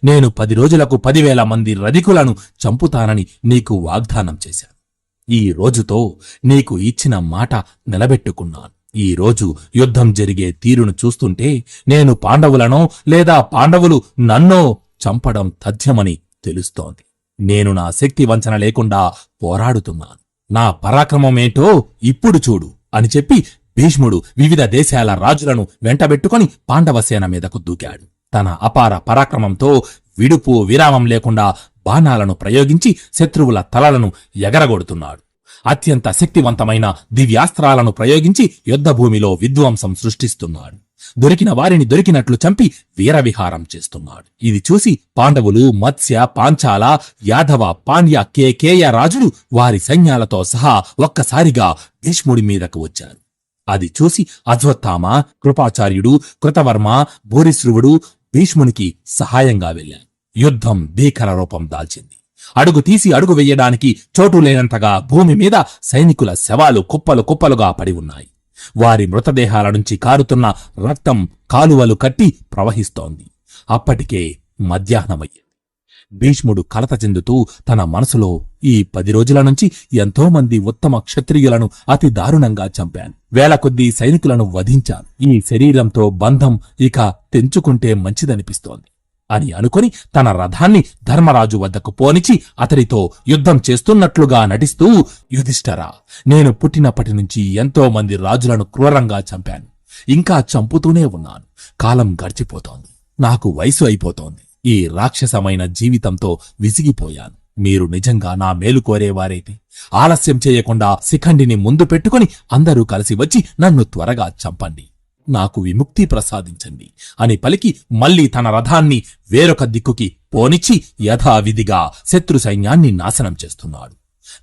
నేను 10 రోజులకు 10,000 మంది రధికులను చంపుతానని నీకు వాగ్దానం చేశాను. ఈ రోజుతో నీకు ఇచ్చిన మాట నిలబెట్టుకున్నాను. ఈ రోజు యుద్ధం జరిగే తీరును చూస్తుంటే నేను పాండవులనో లేదా పాండవులు నన్నో చంపడం తథ్యమని తెలుస్తోంది. నేను నా శక్తి వంచన లేకుండా పోరాడుతున్నాను. నా పరాక్రమమేంటో ఇప్పుడు చూడు అని చెప్పి భీష్ముడు వివిధ దేశాల రాజులను వెంటబెట్టుకుని పాండవసేన మీదకు దూకాడు. తన అపార పరాక్రమంతో విడుపు విరామం లేకుండా బాణాలను ప్రయోగించి శత్రువుల తలలను ఎగరగొడుతున్నాడు. అత్యంత శక్తివంతమైన దివ్యాస్త్రాలను ప్రయోగించి యుద్ధభూమిలో విధ్వంసం సృష్టిస్తున్నాడు. దొరికిన వారిని దొరికినట్లు చంపి వీరవిహారం చేస్తున్నాడు. ఇది చూసి పాండవులు, మత్స్య, పాంచాల, యాదవ, పాండ్య, కేకేయ రాజులు వారి సైన్యాలతో సహా ఒక్కసారిగా భీష్ముడి మీదకు వచ్చారు. అది చూసి అశ్వత్థామ, కృపాచార్యుడు, కృతవర్మ, భూరిశ్రువుడు భీష్మునికి సహాయంగా వెళ్లారు. యుద్ధం భీకర రూపం దాల్చింది. అడుగు తీసి అడుగు వెయ్యడానికి చోటు లేనంతగా భూమి మీద సైనికుల శవాలు కుప్పలు కుప్పలుగా పడి ఉన్నాయి. వారి మృతదేహాల నుంచి కారుతున్న రక్తం కాలువలు కట్టి ప్రవహిస్తోంది. అప్పటికే మధ్యాహ్నమయ్యింది. భీష్ముడు కలత చెందుతూ తన మనసులో, ఈ 10 రోజుల నుంచి ఎంతోమంది ఉత్తమ క్షత్రియులను అతి దారుణంగా చంపాను. వేల కొద్దీ సైనికులను వధించాను. ఈ శరీరంతో బంధం ఇక తెంచుకుంటే మంచిదనిపిస్తోంది అని అనుకుని తన రథాన్ని ధర్మరాజు వద్దకు పోనిచి అతడితో యుద్ధం చేస్తున్నట్లుగా నటిస్తూ, యుధిష్ఠరా, నేను పుట్టినప్పటి నుంచి ఎంతో మంది రాజులను క్రూరంగా చంపాను. ఇంకా చంపుతూనే ఉన్నాను. కాలం గడిచిపోతోంది. నాకు వయసు అయిపోతోంది. ఈ రాక్షసమైన జీవితంతో విసిగిపోయాను. మీరు నిజంగా నా మేలు కోరేవారైతే ఆలస్యం చేయకుండా శిఖండిని ముందు పెట్టుకుని అందరూ కలిసి వచ్చి నన్ను త్వరగా చంపండి. నాకు విముక్తి ప్రసాదించండి అని పలికి మళ్లీ తన రథాన్ని వేరొక దిక్కుకి పోనిచ్చి యథావిధిగా శత్రు సైన్యాన్ని నాశనం చేస్తున్నాడు.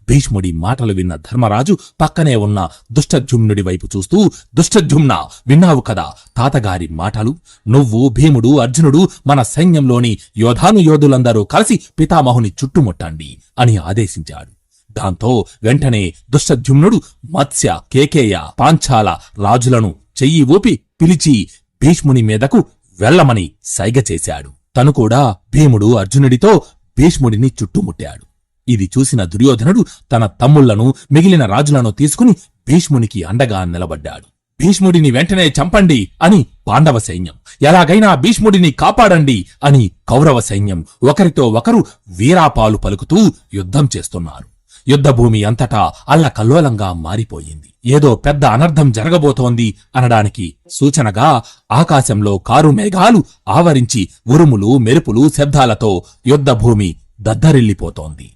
భీష్ముడి మాటలు విన్న ధర్మరాజు పక్కనే ఉన్న దుష్టజుమ్నుడి వైపు చూస్తూ, దుష్టజుమ్నా, విన్నావు కదా తాతగారి మాటలు? నువ్వు, భీముడు, అర్జునుడు, మన సైన్యంలోని యోధానుయోధులందరూ కలిసి పితామహుని చుట్టుముట్టండి అని ఆదేశించాడు. దాంతో వెంటనే దుష్టజుమ్నుడు మత్స్య, కేకేయ, పాంచాల రాజులను చెయ్యి ఊపి పిలిచి భీష్ముని మీదకు వెళ్లమని సైగ చేశాడు. తను కూడా భీముడు, అర్జునుడితో భీష్ముడిని చుట్టుముట్టాడు. ఇది చూసిన దుర్యోధనుడు తన తమ్ముళ్లను, మిగిలిన రాజులను తీసుకుని భీష్మునికి అండగా నిలబడ్డాడు. భీష్ముడిని వెంటనే చంపండి అని పాండవ సైన్యం, ఎలాగైనా భీష్ముడిని కాపాడండి అని కౌరవ సైన్యం ఒకరితో ఒకరు వీరాపాలు పలుకుతూ యుద్ధం చేస్తున్నారు. యుద్ధభూమి అంతటా అల్లకల్లోలంగా మారిపోయింది. ఏదో పెద్ద అనర్థం జరగబోతోంది అనడానికి సూచనగా ఆకాశంలో కారు మేఘాలు ఆవరించి ఉరుములు, మెరుపులు, శబ్దాలతో యుద్ధభూమి దద్దరిల్లిపోతోంది.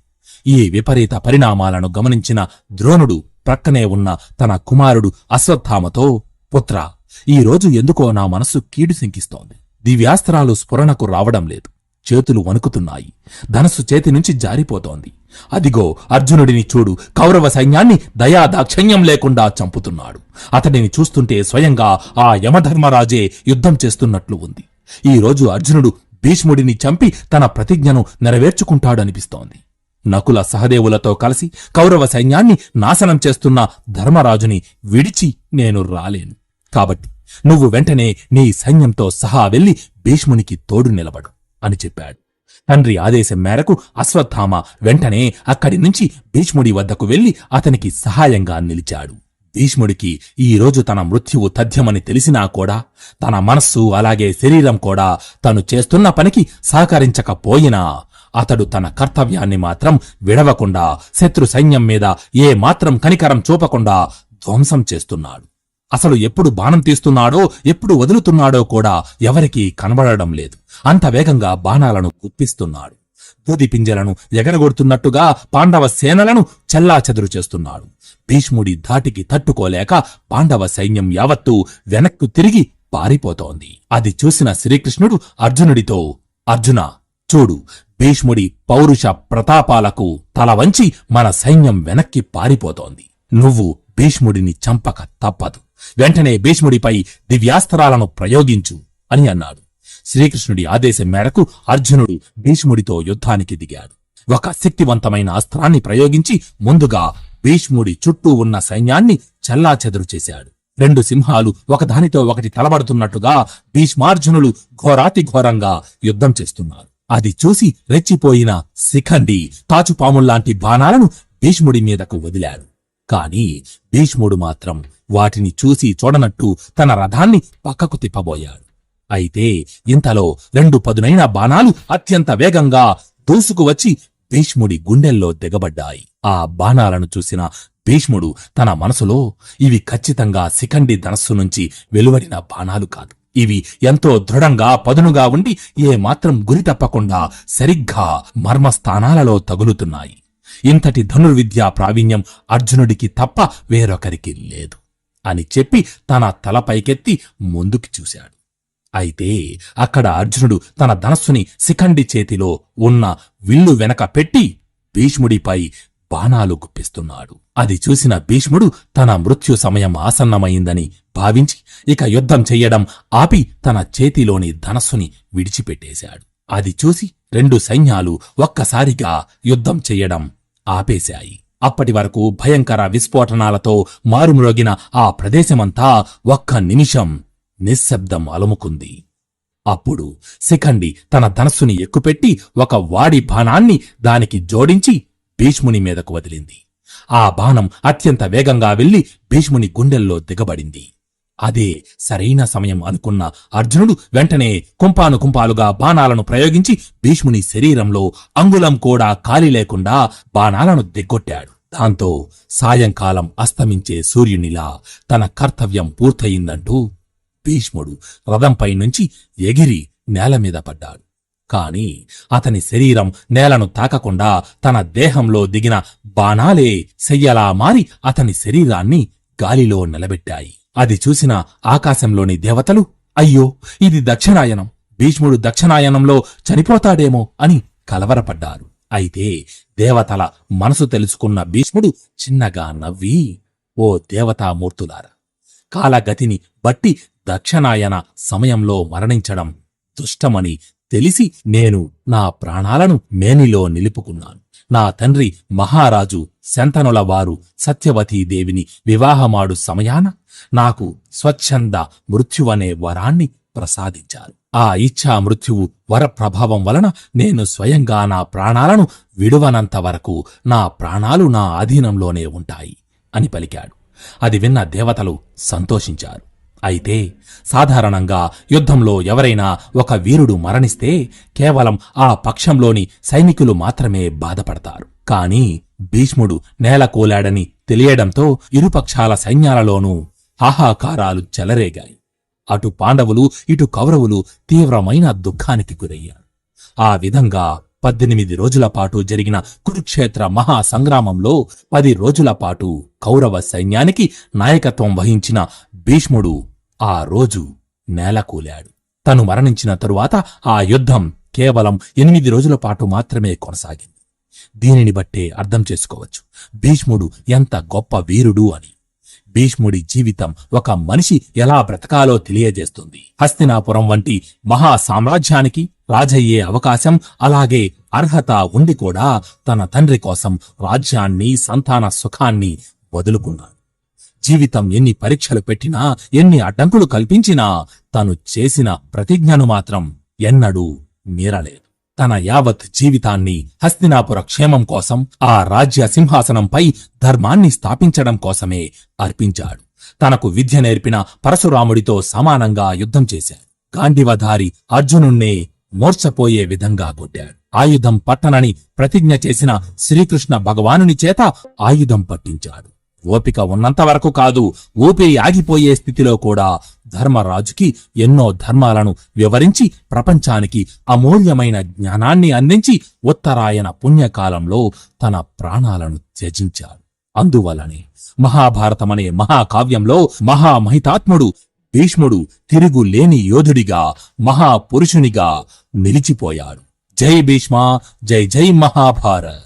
ఈ విపరీత పరిణామాలను గమనించిన ద్రోణుడు ప్రక్కనే ఉన్న తన కుమారుడు అశ్వత్థామతో, పుత్రా, ఈరోజు ఎందుకో నా మనస్సు కీడు శంకిస్తోంది. దివ్యాస్త్రాలు స్ఫురణకు రావడం లేదు. చేతులు వణుకుతున్నాయి. ధనస్సు చేతి నుంచి జారిపోతోంది. అదిగో అర్జునుడిని చూడు, కౌరవ సైన్యాన్ని దయాదాక్షణ్యం లేకుండా చంపుతున్నాడు. అతడిని చూస్తుంటే స్వయంగా ఆ యమధర్మరాజే యుద్ధం చేస్తున్నట్లు ఉంది. ఈరోజు అర్జునుడు భీష్ముడిని చంపి తన ప్రతిజ్ఞను నెరవేర్చుకుంటాడనిపిస్తోంది. నకుల సహదేవులతో కలిసి కౌరవ సైన్యాన్ని నాశనం చేస్తున్న ధర్మరాజుని విడిచి నేను రాలేను. కాబట్టి నువ్వు వెంటనే నీ సైన్యంతో సహా వెళ్లి భీష్మునికి తోడు నిలబడు అని చెప్పాడు. తండ్రి ఆదేశం మేరకు అశ్వత్థామ వెంటనే అక్కడి నుంచి భీష్ముడి వద్దకు వెళ్లి అతనికి సహాయంగా నిలిచాడు. భీష్ముడికి ఈరోజు తన మృత్యువు తథ్యమని తెలిసినా కూడా తన మనస్సు అలాగే శరీరం కూడా తను చేస్తున్న పనికి సహకరించకపోయినా అతడు తన కర్తవ్యాన్ని మాత్రం విడవకుండా శత్రు సైన్యం మీద ఏ మాత్రం కనికరం చూపకుండా ధ్వంసం చేస్తున్నాడు. అసలు ఎప్పుడు బాణం తీస్తున్నాడో ఎప్పుడు వదులుతున్నాడో కూడా ఎవరికీ కనబడడం లేదు. అంత వేగంగా బాణాలను గుప్పిస్తున్నాడు. దూది పింజలను ఎగరగొడుతున్నట్టుగా పాండవ సేనలను చెల్లాచెదురు చేస్తున్నాడు. భీష్ముడి ధాటికి తట్టుకోలేక పాండవ సైన్యం యావత్తూ వెనక్కు తిరిగి పారిపోతోంది. అది చూసిన శ్రీకృష్ణుడు అర్జునుడితో, అర్జున, చూడు, భీష్ముడి పౌరుష ప్రతాపాలకు తల వంచి మన సైన్యం వెనక్కి పారిపోతోంది. నువ్వు భీష్ముడిని చంపక తప్పదు. వెంటనే భీష్ముడిపై దివ్యాస్త్రాలను ప్రయోగించు అని అన్నాడు. శ్రీకృష్ణుడి ఆదేశం మేరకు అర్జునుడు భీష్ముడితో యుద్ధానికి దిగాడు. ఒక శక్తివంతమైన అస్త్రాన్ని ప్రయోగించి ముందుగా భీష్ముడి చుట్టూ ఉన్న సైన్యాన్ని చెల్లాచెదురు చేశాడు. 2 సింహాలు ఒకదానితో ఒకటి తలబడుతున్నట్టుగా భీష్మార్జునులు ఘోరాతిఘోరంగా యుద్ధం చేస్తున్నారు. అది చూసి రెచ్చిపోయిన శిఖండి తాచుపాముల్లాంటి బాణాలను భీష్ముడి మీదకు వదిలాడు. కాని భీష్ముడు మాత్రం వాటిని చూసి చూడనట్టు తన రథాన్ని పక్కకు తిప్పబోయాడు. అయితే ఇంతలో 2 పదునైన బాణాలు అత్యంత వేగంగా దూసుకువచ్చి భీష్ముడి గుండెల్లో దిగబడ్డాయి. ఆ బాణాలను చూసిన భీష్ముడు తన మనసులో, ఇవి ఖచ్చితంగా శిఖండి ధనస్సు నుంచి వెలువడిన బాణాలు కాదు. ఇవి ఎంతో దృఢంగా పదునుగా ఉండి ఏ మాత్రం గురి తప్పకుండా సరిగ్గా మర్మస్థానాలలో తగులుతున్నాయి. ఇంతటి ధనుర్విద్యా ప్రావీణ్యం అర్జునుడికి తప్ప వేరొకరికి లేదు అని చెప్పి తన తలపైకెత్తి ముందుకి చూశాడు. అయితే అక్కడ అర్జునుడు తన ధనస్సుని శిఖండి చేతిలో ఉన్న విల్లు వెనక పెట్టి భీష్ముడిపై బాణాలు గుప్పిస్తున్నాడు. అది చూసిన భీష్ముడు తన మృత్యు సమయం ఆసన్నమైందని భావించి ఇక యుద్ధం చెయ్యడం ఆపి తన చేతిలోని ధనస్సుని విడిచిపెట్టేశాడు. అది చూసి రెండు సైన్యాలు ఒక్కసారిగా యుద్ధం చెయ్యడం ఆపేశాయి. అప్పటి వరకు భయంకర విస్ఫోటనాలతో మారుమ్రోగిన ఆ ప్రదేశమంతా ఒక్క నిమిషం నిశ్శబ్దం అలుముకుంది. అప్పుడు శిఖండి తన ధనస్సుని ఎక్కుపెట్టి ఒక వాడి బాణాన్ని దానికి జోడించి భీష్ముని మీదకు వదిలింది. ఆ బాణం అత్యంత వేగంగా వెళ్లి భీష్ముని గుండెల్లో దిగబడింది. అదే సరైన సమయం అనుకున్న అర్జునుడు వెంటనే కుంపాలుగా బాణాలను ప్రయోగించి భీష్ముని శరీరంలో అంగుళం కూడా ఖాళీ లేకుండా బాణాలను దిగ్గొట్టాడు. దాంతో సాయంకాలం అస్తమించే సూర్యునిలా తన కర్తవ్యం పూర్తయిందంటూ భీష్ముడు రథంపై నుంచి ఎగిరి నేలమీద పడ్డాడు. కాని అతని శరీరం నేలను తాకకుండా తన దేహంలో దిగిన బాణాలే శయ్యలా మారి అతని శరీరాన్ని గాలిలో నిలబెట్టాయి. అది చూసిన ఆకాశంలోని దేవతలు, అయ్యో ఇది దక్షిణాయనం, భీష్ముడు దక్షిణాయనంలో చనిపోతాడేమో అని కలవరపడ్డారు. అయితే దేవతల మనసు తెలుసుకున్న భీష్ముడు చిన్నగా నవ్వి, ఓ దేవతామూర్తులారా, కాలగతిని బట్టి దక్షిణాయన సమయంలో మరణించడం దుష్టమని తెలిసి నేను నా ప్రాణాలను మేనిలో నిలుపుకున్నాను. నా తండ్రి మహారాజు శంతనుల వారు సత్యవతీదేవిని వివాహమాడు సమయాన నాకు స్వచ్ఛంద మృత్యువనే వరాన్ని ప్రసాదించారు. ఆ ఇచ్ఛా మృత్యువు వర ప్రభావం వలన నేను స్వయంగా నా ప్రాణాలను విడువనంత వరకు నా ప్రాణాలు నా అధీనంలోనే ఉంటాయి అని పలికాడు. అది విన్న దేవతలు సంతోషించారు. అయితే సాధారణంగా యుద్ధంలో ఎవరైనా ఒక వీరుడు మరణిస్తే కేవలం ఆ పక్షంలోని సైనికులు మాత్రమే బాధపడతారు. కాని భీష్ముడు నేలకూలాడని తెలియడంతో ఇరుపక్షాల సైన్యాలలోనూ హాహాకారాలు చెలరేగాయి. అటు పాండవులు ఇటు కౌరవులు తీవ్రమైన దుఃఖానికి గురయ్యారు. ఆ విధంగా 18 రోజుల పాటు జరిగిన కురుక్షేత్ర మహాసంగ్రామంలో 10 రోజుల పాటు కౌరవ సైన్యానికి నాయకత్వం వహించిన భీష్ముడు ఆ రోజు నేలకూలాడు. తను మరణించిన తరువాత ఆ యుద్ధం కేవలం 8 రోజుల పాటు మాత్రమే కొనసాగింది. దీనిని బట్టే అర్థం చేసుకోవచ్చు భీష్ముడు ఎంత గొప్ప వీరుడు అని. భీష్ముడి జీవితం ఒక మనిషి ఎలా బ్రతకాలో తెలియజేస్తుంది. హస్తినాపురం వంటి మహా సామ్రాజ్యానికి రాజయ్యే అవకాశం, అలాగే అర్హత ఉండి కూడా తన తండ్రి కోసం రాజ్యాన్ని, సంతాన సుఖాన్ని వదులుకున్నాడు. జీవితం ఎన్ని పరీక్షలు పెట్టినా, ఎన్ని అడ్డంకులు కల్పించినా తను చేసిన ప్రతిజ్ఞను మాత్రం ఎన్నడూ మీరలేదు. తన యావత్ జీవితాన్ని హస్తినాపుర క్షేమం కోసం, ఆ రాజ్య సింహాసనంపై ధర్మాన్ని స్థాపించడం కోసమే అర్పించాడు. తనకు విద్య నేర్పిన పరశురాముడితో సమానంగా యుద్ధం చేశాడు. గాంధీవధారి అర్జునుణ్ణే మోర్చపోయే విధంగా కొట్టాడు. ఆయుధం పట్టనని ప్రతిజ్ఞ చేసిన శ్రీకృష్ణ భగవానుని చేత ఆయుధం పట్టించాడు. ఓపిక ఉన్నంతవరకు కాదు, ఊపిరి ఆగిపోయే స్థితిలో కూడా ధర్మరాజుకి ఎన్నో ధర్మాలను వివరించి ప్రపంచానికి అమూల్యమైన జ్ఞానాన్ని అందించి ఉత్తరాయణ పుణ్యకాలంలో తన ప్రాణాలను త్యజించాడు. అందువలనే మహాభారతమనే మహాకావ్యంలో మహామహితాత్ముడు భీష్ముడు తిరుగులేని యోధుడిగా, మహాపురుషునిగా నిలిచిపోయాడు. జై భీష్మ, జై జై మహాభారత్.